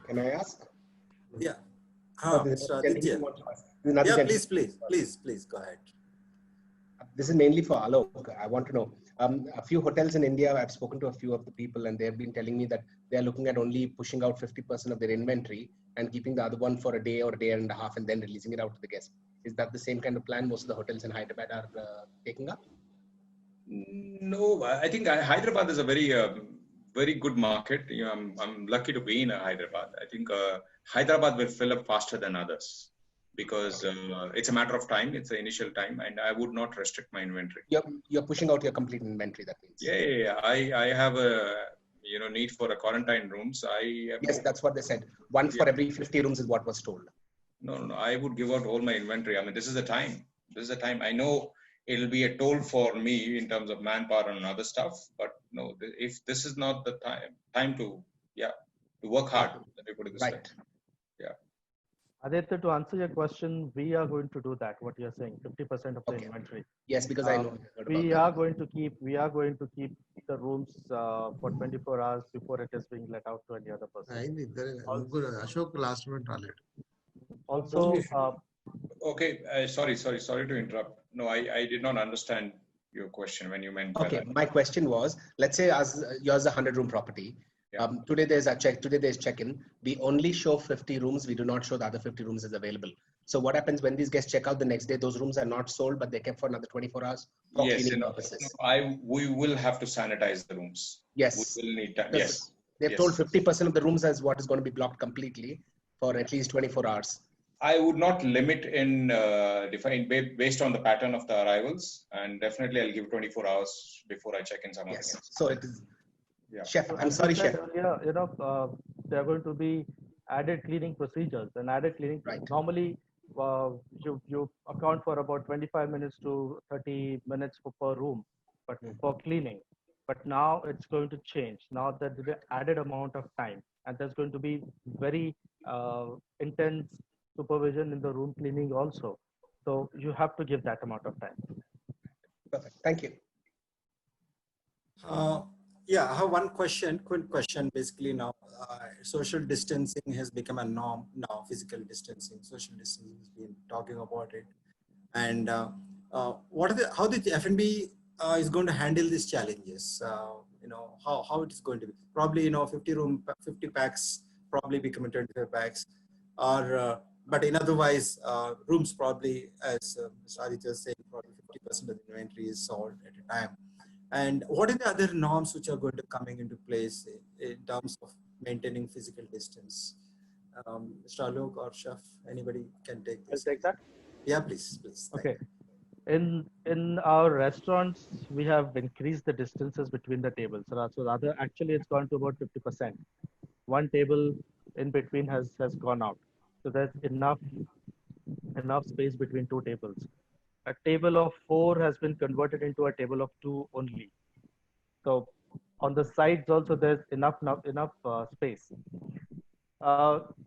Can I ask? Yeah. Mr. Aditya. Yeah, Yeah, please go ahead. This is mainly for Alok. I want to know, a few hotels in India, I've spoken to a few of the people and they've been telling me that they're looking at only pushing out 50% of their inventory and keeping the other one for a day or a day and a half and then releasing it out to the guests. Is that the same kind of plan most of the hotels in Hyderabad are taking up? No, I think Hyderabad is a very good market. I'm lucky to be in Hyderabad. I think Hyderabad will fill up faster than others because it's a matter of time. It's the initial time, and I would not restrict my inventory. You're pushing out your complete inventory. That means. Yeah. I have a need for a quarantine rooms. Yes, that's what they said. One for every 50 rooms is what was told. No. I would give out all my inventory. I mean, this is the time. I know it'll be a toll for me in terms of manpower and other stuff, but no, if this is not the time to work hard. Let me put it this way. Yeah. Aditya, to answer your question, we are going to do that. What you're saying, 50% of the inventory. Yes, because I know. We are going to keep the rooms for 24 hours before it is being let out to any other person. Ashok last minute Also, okay. Sorry to interrupt. No, I did not understand your question when you meant. Okay, my question was, let's say as yours is a 100-room property. Yeah. Today there's check-in. We only show 50 rooms. We do not show the other 50 rooms as available. So what happens when these guests check out the next day? Those rooms are not sold, but they're kept for another 24 hours for cleaning purposes. We will have to sanitize the rooms. Yes. We will need time. Yes. They've told 50% of the rooms as what is going to be blocked completely for at least 24 hours. I would not limit in define based on the pattern of the arrivals, and definitely I'll give 24 hours before I check in some of the guests. So it is. Yeah. Chef, I'm sorry, Chef. Earlier, there are going to be added cleaning procedures and added cleaning. Right. Normally, you account for about 25 minutes to 30 minutes per room, but for cleaning. But now it's going to change. Now that the added amount of time, and there's going to be very intense supervision in the room cleaning also. So you have to give that amount of time. Perfect. Thank you. Yeah, I have one quick question. Basically now, social distancing has become a norm now, physical distancing, social distancing has been talking about it. And how the F&B is going to handle these challenges? How it is going to be? Probably, 50 packs, probably becoming 25 packs, or but in otherwise, rooms probably, as Mr. Aditya was saying, probably 50% of the inventory is sold at a time. And what are the other norms which are going to coming into place in terms of maintaining physical distance? Mr. Alok or Chef, anybody can take this. I'll take that. Yeah, please. Okay. In our restaurants, we have increased the distances between the tables. So rather, actually, it's gone to about 50%. One table in between has gone out. So there's enough space between two tables. A table of 4 has been converted into a table of 2 only. So on the sides also there's enough space.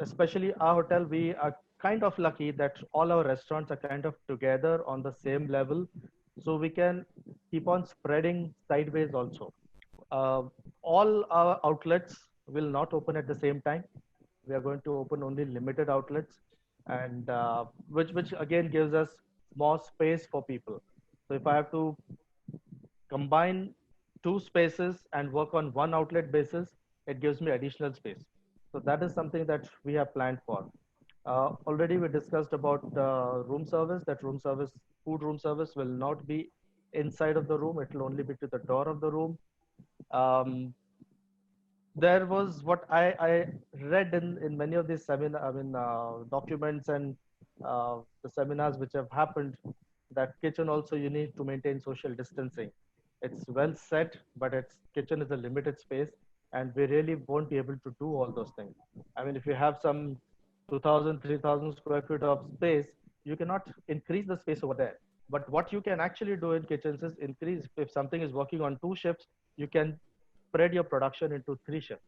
Especially our hotel, we are kind of lucky that all our restaurants are kind of together on the same level, so we can keep on spreading sideways also. All our outlets will not open at the same time. We are going to open only limited outlets. and which again gives us more space for people. So if I have to combine two spaces and work on one outlet basis, it gives me additional space. So that is something that we have planned for. Already we discussed about room service, that room service, food room service will not be inside of the room. It will only be to the door of the room. Um, there was what I read in many of these seminar, documents and the seminars which have happened, that kitchen also you need to maintain social distancing. It's well set, but its kitchen is a limited space, and we really won't be able to do all those things. I mean, if you have some 2,000, 3,000 square feet of space, you cannot increase the space over there. But what you can actually do in kitchens is increase, if something is working on 2 shifts, you can spread your production into 3 shifts.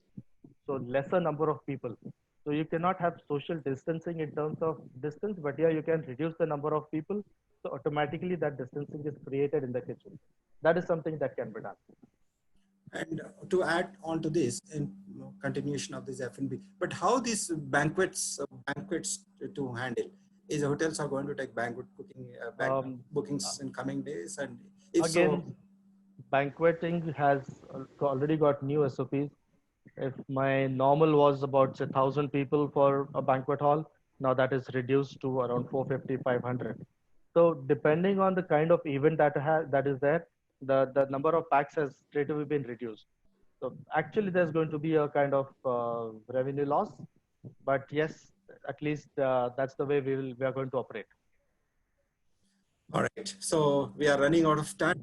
So lesser number of people. So you cannot have social distancing in terms of distance, but yeah, you can reduce the number of people. So automatically that distancing is created in the kitchen. That is something that can be done. And to add on to this, in continuation of this F&B, but how these banquets to handle? Is the hotels are going to take banquet cooking bookings in coming days? And if Again, so, banqueting has already got new SOPs. If my normal was about say 1,000 people for a banquet hall, now that is reduced to around 450, 500. So depending on the kind of event that is there, the number of packs has straightaway been reduced. So actually, there's going to be a kind of revenue loss, but yes, at least that's the way we are going to operate. all right. So we are running out of time.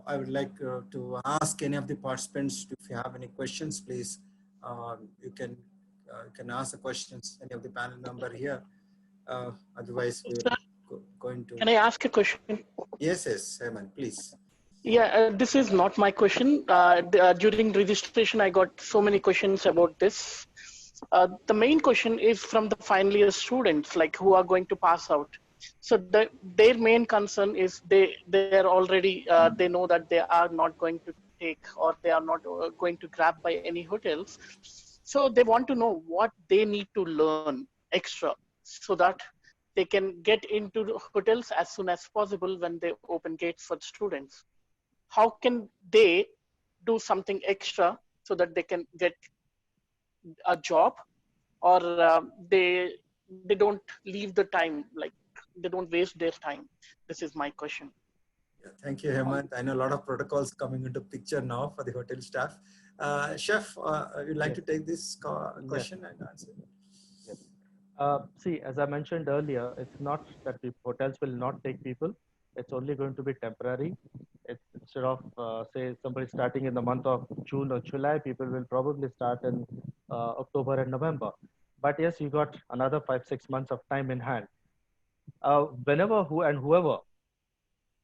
I would like to ask any of the participants if you have any questions, please. You can ask the questions. Any of the panel member here. Otherwise, we're going to. Can I ask a question? Yes, Hemant, please. Yeah, this is not my question. During registration, I got so many questions about this. The main question is from the final year students, like who are going to pass out. So their main concern is they're already they know that they are not going to take, or they are not going to grab by any hotels. So they want to know what they need to learn extra so that they can get into the hotels as soon as possible when they open gates for the students. How can they do something extra so that they can get a job, or they don't leave the time, like they don't waste their time? This is my question. Yeah, thank you, Hemant. I know a lot of protocols coming into picture now for the hotel staff. Chef, you'd like to take this question and answer? See, as I mentioned earlier, it's not that the hotels will not take people. It's only going to be temporary. Instead of say somebody starting in the month of June or July, people will probably start in October and November. But yes, you got another 5-6 months of time in hand. Whenever whoever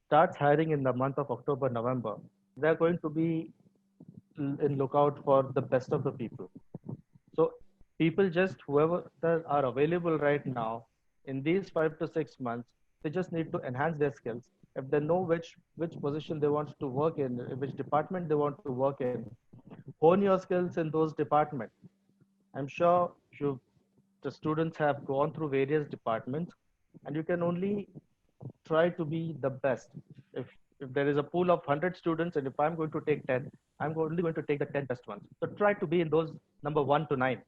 starts hiring in the month of October, November, they're going to be in lookout for the best of the people. So people, just whoever that are available right now in these 5 to 6 months, they just need to enhance their skills. If they know which position they want to work in, which department they want to work in, hone your skills in those departments. I'm sure the students have gone through various departments, and you can only try to be the best. If there is a pool of 100 students, and if I'm going to take 10, I'm only going to take the 10 best ones. So try to be in those number 1 to 9.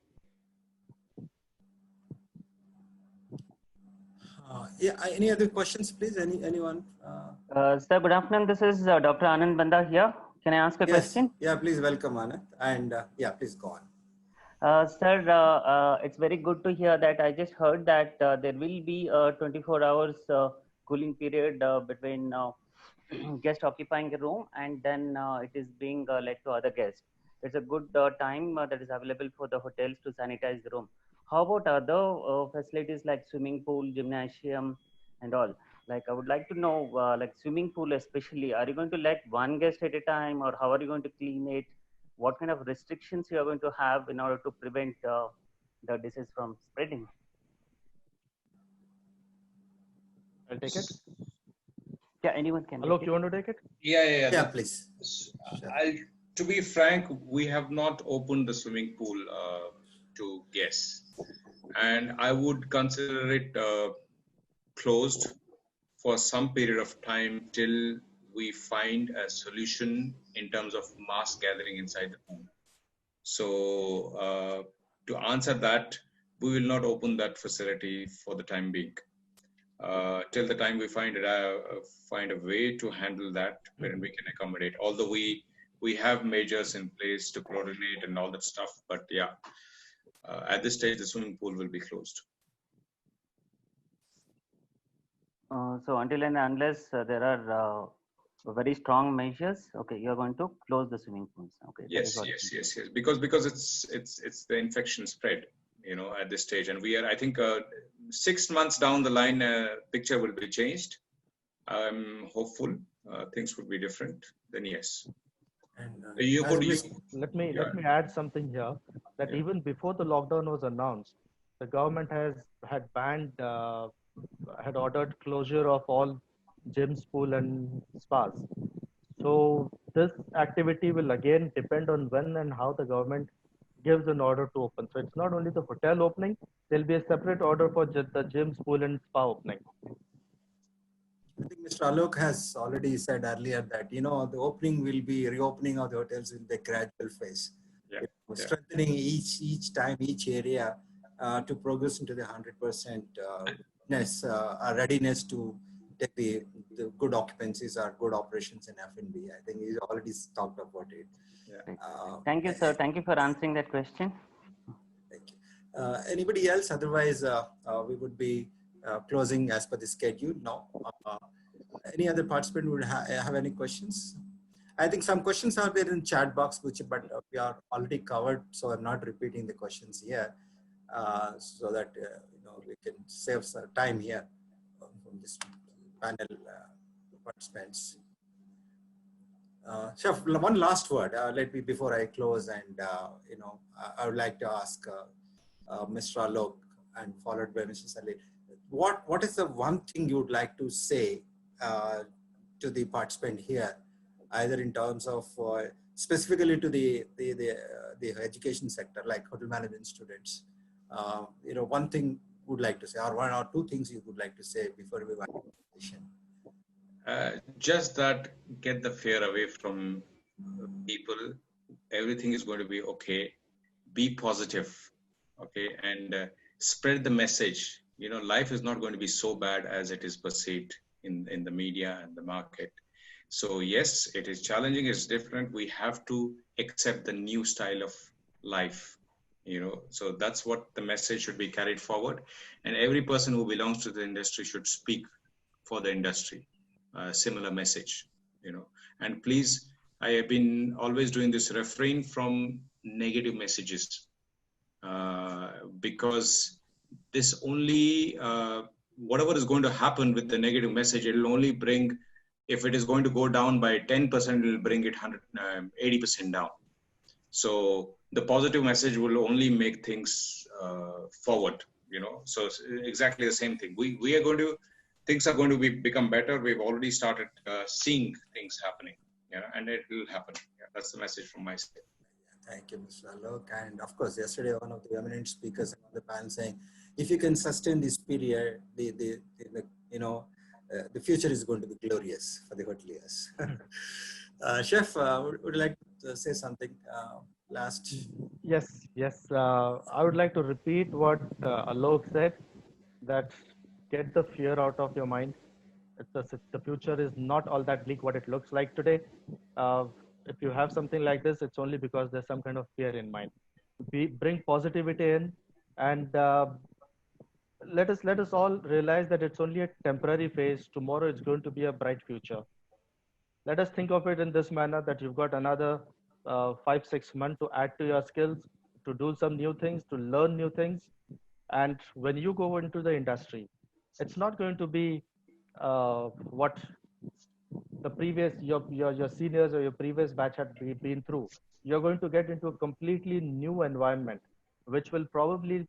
Yeah, any other questions, please? Anyone? Sir, good afternoon. This is Dr. Anand Banda here. Can I ask a question? Yeah, please welcome, Anand. And yeah, please go on. Sir, it's very good to hear that. I just heard that there will be a 24 hours cooling period between guest occupying a room, and then it is being led to other guests. It's a good time that is available for the hotels to sanitize the room. How about other facilities like swimming pool, gymnasium, and all? Like, I would like to know, like swimming pool especially, are you going to let one guest at a time, or how are you going to clean it? What kind of restrictions you are going to have in order to prevent the disease from spreading? I'll take it. Yeah, anyone can. Alok, you want to take it? Yeah, please. To be frank, we have not opened the swimming pool to guests. and I would consider it closed for some period of time till we find a solution in terms of mass gathering inside the pool. So to answer that, we will not open that facility for the time being. Till the time we find a way to handle that wherein we can accommodate. Although we have measures in place to coordinate and all that stuff, but yeah, at this stage the swimming pool will be closed. So until and unless there are very strong measures, okay, you're going to close the swimming pools. Okay. Yes. Because it's the infection spread, at this stage, and we are. I think 6 months down the line, picture will be changed. I'm hopeful things would be different. Then yes. And let me add something here. That even before the lockdown was announced, the government had ordered closure of all gyms, pool, and spas. So this activity will again depend on when and how the government gives an order to open. So it's not only the hotel opening, there'll be a separate order for the gyms, pool, and spa opening. I think Mr. Alok has already said earlier that, the opening will be reopening of the hotels in the gradual phase. Strengthening each time, each area to progress into the 100% readiness to take the good occupancies or good operations in F&B. I think he's already talked about it. Thank you, sir. Thank you for answering that question. Thank you. Anybody else? Otherwise, we would be closing as per the schedule now. Any other participant would have any questions? I think some questions are there in chat box, but we are already covered, so I'm not repeating the questions here, so that we can save some time here from this panel participants. Chef, one last word. Before I close, and I would like to ask Mr. Alok and followed by Mr. Salil. What is the one thing you would like to say to the participant here, either in terms of specifically to the education sector, like hotel management students? One thing you would like to say, or one or two things you would like to say before we wind up the session. Just that, get the fear away from people. Everything is going to be okay. Be positive, okay, and spread the message. Life is not going to be so bad as it is perceived in the media and the market. So yes, it is challenging, it's different. We have to accept the new style of life, so that's what the message should be carried forward. And every person who belongs to the industry should speak for the industry, similar message, and please, I have been always doing this, refrain from negative messages, because this only, whatever is going to happen with the negative message, it will only bring, if it is going to go down by 10%, it will bring it 80% down. So the positive message will only make things forward, so exactly the same thing. We are going to, things are going to become better. We've already started seeing things happening, and it will happen. That's the message from my side. Thank you, Mr. Alok. And of course, yesterday, one of the eminent speakers on the panel saying, if you can sustain this period, the future is going to be glorious for the hoteliers. Chef, would you like to say something last? Yes. I would like to repeat what Alok said, that get the fear out of your mind. The future is not all that bleak what it looks like today. If you have something like this, it's only because there's some kind of fear in mind. We bring positivity in, and let us all realize that it's only a temporary phase. Tomorrow it's going to be a bright future. Let us think of it in this manner, that you've got another 5-6 months to add to your skills, to do some new things, to learn new things. And when you go into the industry, it's not going to be what the previous your seniors or your previous batch had been through. You're going to get into a completely new environment, which will probably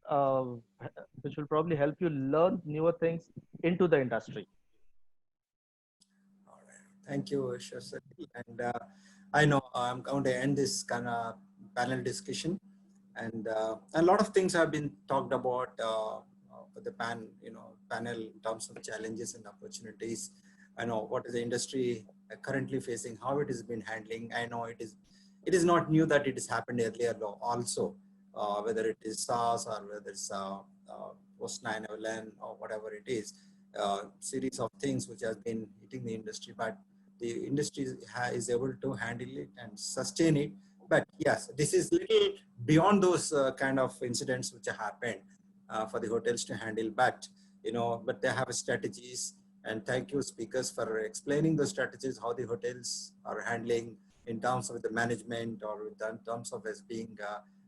help you learn newer things into the industry. All right. Thank you, Chef Salil. And I know I'm going to end this kind of panel discussion. And a lot of things have been talked about for the panel in terms of challenges and opportunities. I know what is the industry currently facing, how it has been handling. I know it is not new that it has happened earlier also, whether it is SARS or whether it's post 9/11 or whatever it is, series of things which has been hitting the industry, but the industry is able to handle it and sustain it. But yes, this is little beyond those kind of incidents which have happened for the hotels to handle. But but they have strategies. And thank you, speakers, for explaining the strategies how the hotels are handling in terms of the management or in terms of as being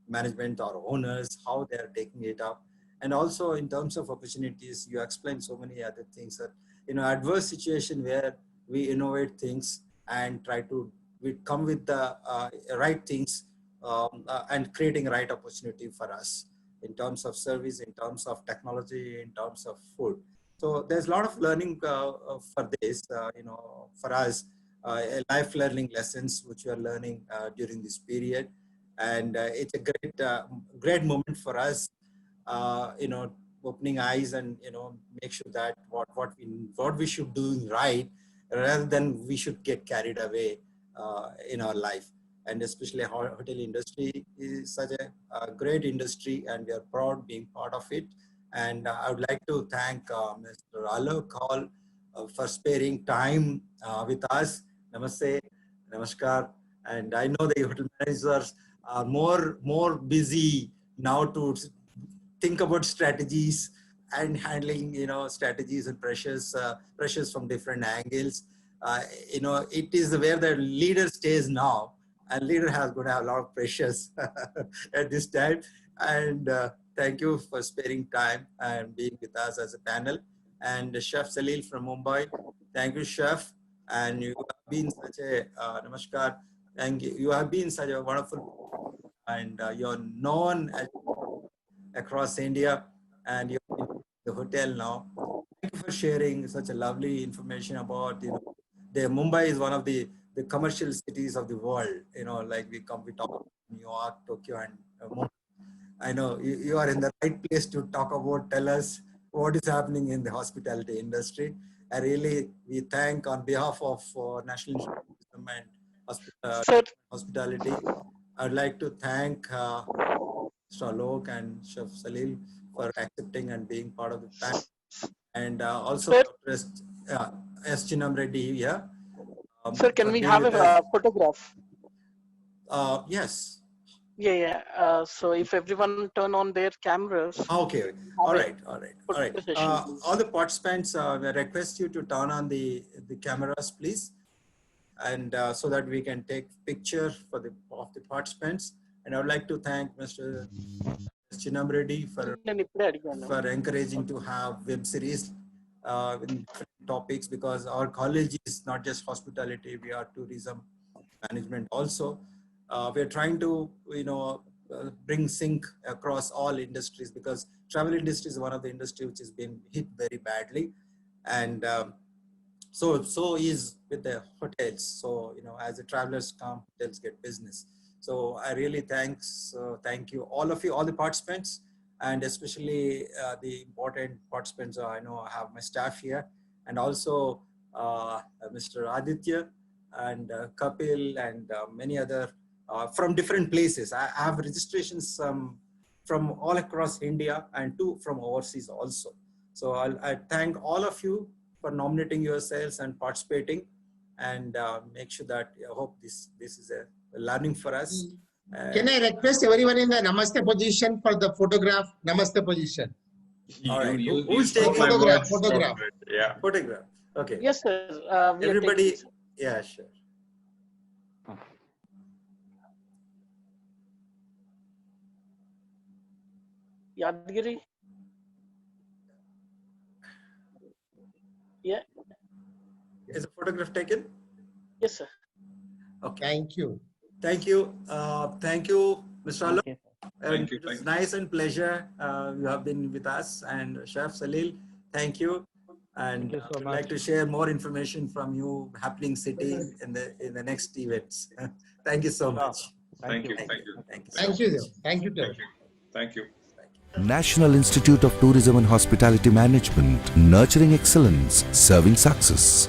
management or owners, how they are taking it up. And also in terms of opportunities, you explained so many other things that, adverse situation where we innovate things and we come with the right things and creating right opportunity for us in terms of service, in terms of technology, in terms of food. So there's a lot of learning for this, for us, life learning lessons which we are learning during this period. And it's a great moment for us, opening eyes and, make sure that what we should do right, rather than we should get carried away in our life. And especially hotel industry is such a great industry, and we are proud being part of it. And I would like to thank Mr. Alok Hall for sparing time with us. Namaste, namaskar. And I know the hotel managers are more busy now to think about strategies and handling, strategies and pressures from different angles. It is where the leader stays now, and leader has going to have a lot of pressures at this time. And thank you for sparing time and being with us as a panel. And Chef Salil from Mumbai, thank you, Chef. And you have been such a namaskar. Thank you. You have been such a wonderful, and you're known across India, and you're in the hotel now. Thank you for sharing such a lovely information about, the Mumbai is one of the commercial cities of the world. Like we talk about New York, Tokyo, and Mumbai. I know you are in the right place to tell us what is happening in the hospitality industry. We thank on behalf of National Institute of Tourism and Hospitality. I'd like to thank Mr. Alok and Chef Salil for accepting and being part of the panel. And also S. Chinam Reddy here. Sir, can we have a photograph? Yes. Yeah. So if everyone turn on their cameras. Okay. All right. All the participants, I request you to turn on the cameras, please, and so that we can take picture of the participants. And I would like to thank Mr. Chinam Reddy for encouraging to have web series in different topics, because our college is not just hospitality, we are tourism management also. We're trying to, bring sync across all industries, because travel industry is one of the industry which has been hit very badly. And so is with the hotels. So, as the travelers come, hotels get business. So I really thank you, all of you, all the participants, and especially the important participants. I know I have my staff here, and also Mr. Aditya and Kapil and many other from different places. I have registrations from all across India and two from overseas also. So I thank all of you for nominating yourselves and participating, and make sure that I hope this is a learning for us. Can I request everyone in the Namaste position for the photograph? Namaste position. All right. Who's taking photograph? Yeah. Photograph. Okay. Yes, sir. Everybody. Yeah, sure. Yadgiri. Yeah. Is a photograph taken? Yes, sir. Okay. Thank you. Thank you. Thank you, Mr. Alok. Thank you. It was nice and pleasure. You have been with us, and Chef Salil, thank you. And Thank you so I'd much. like to share more information from you happening city in the next events. Thank you so much. Thank you. Thank Thank you. you. Thank you. Thank you, Dev. Thank you, Dev. Thank you. National Institute of Tourism and Hospitality Management, nurturing excellence, serving success.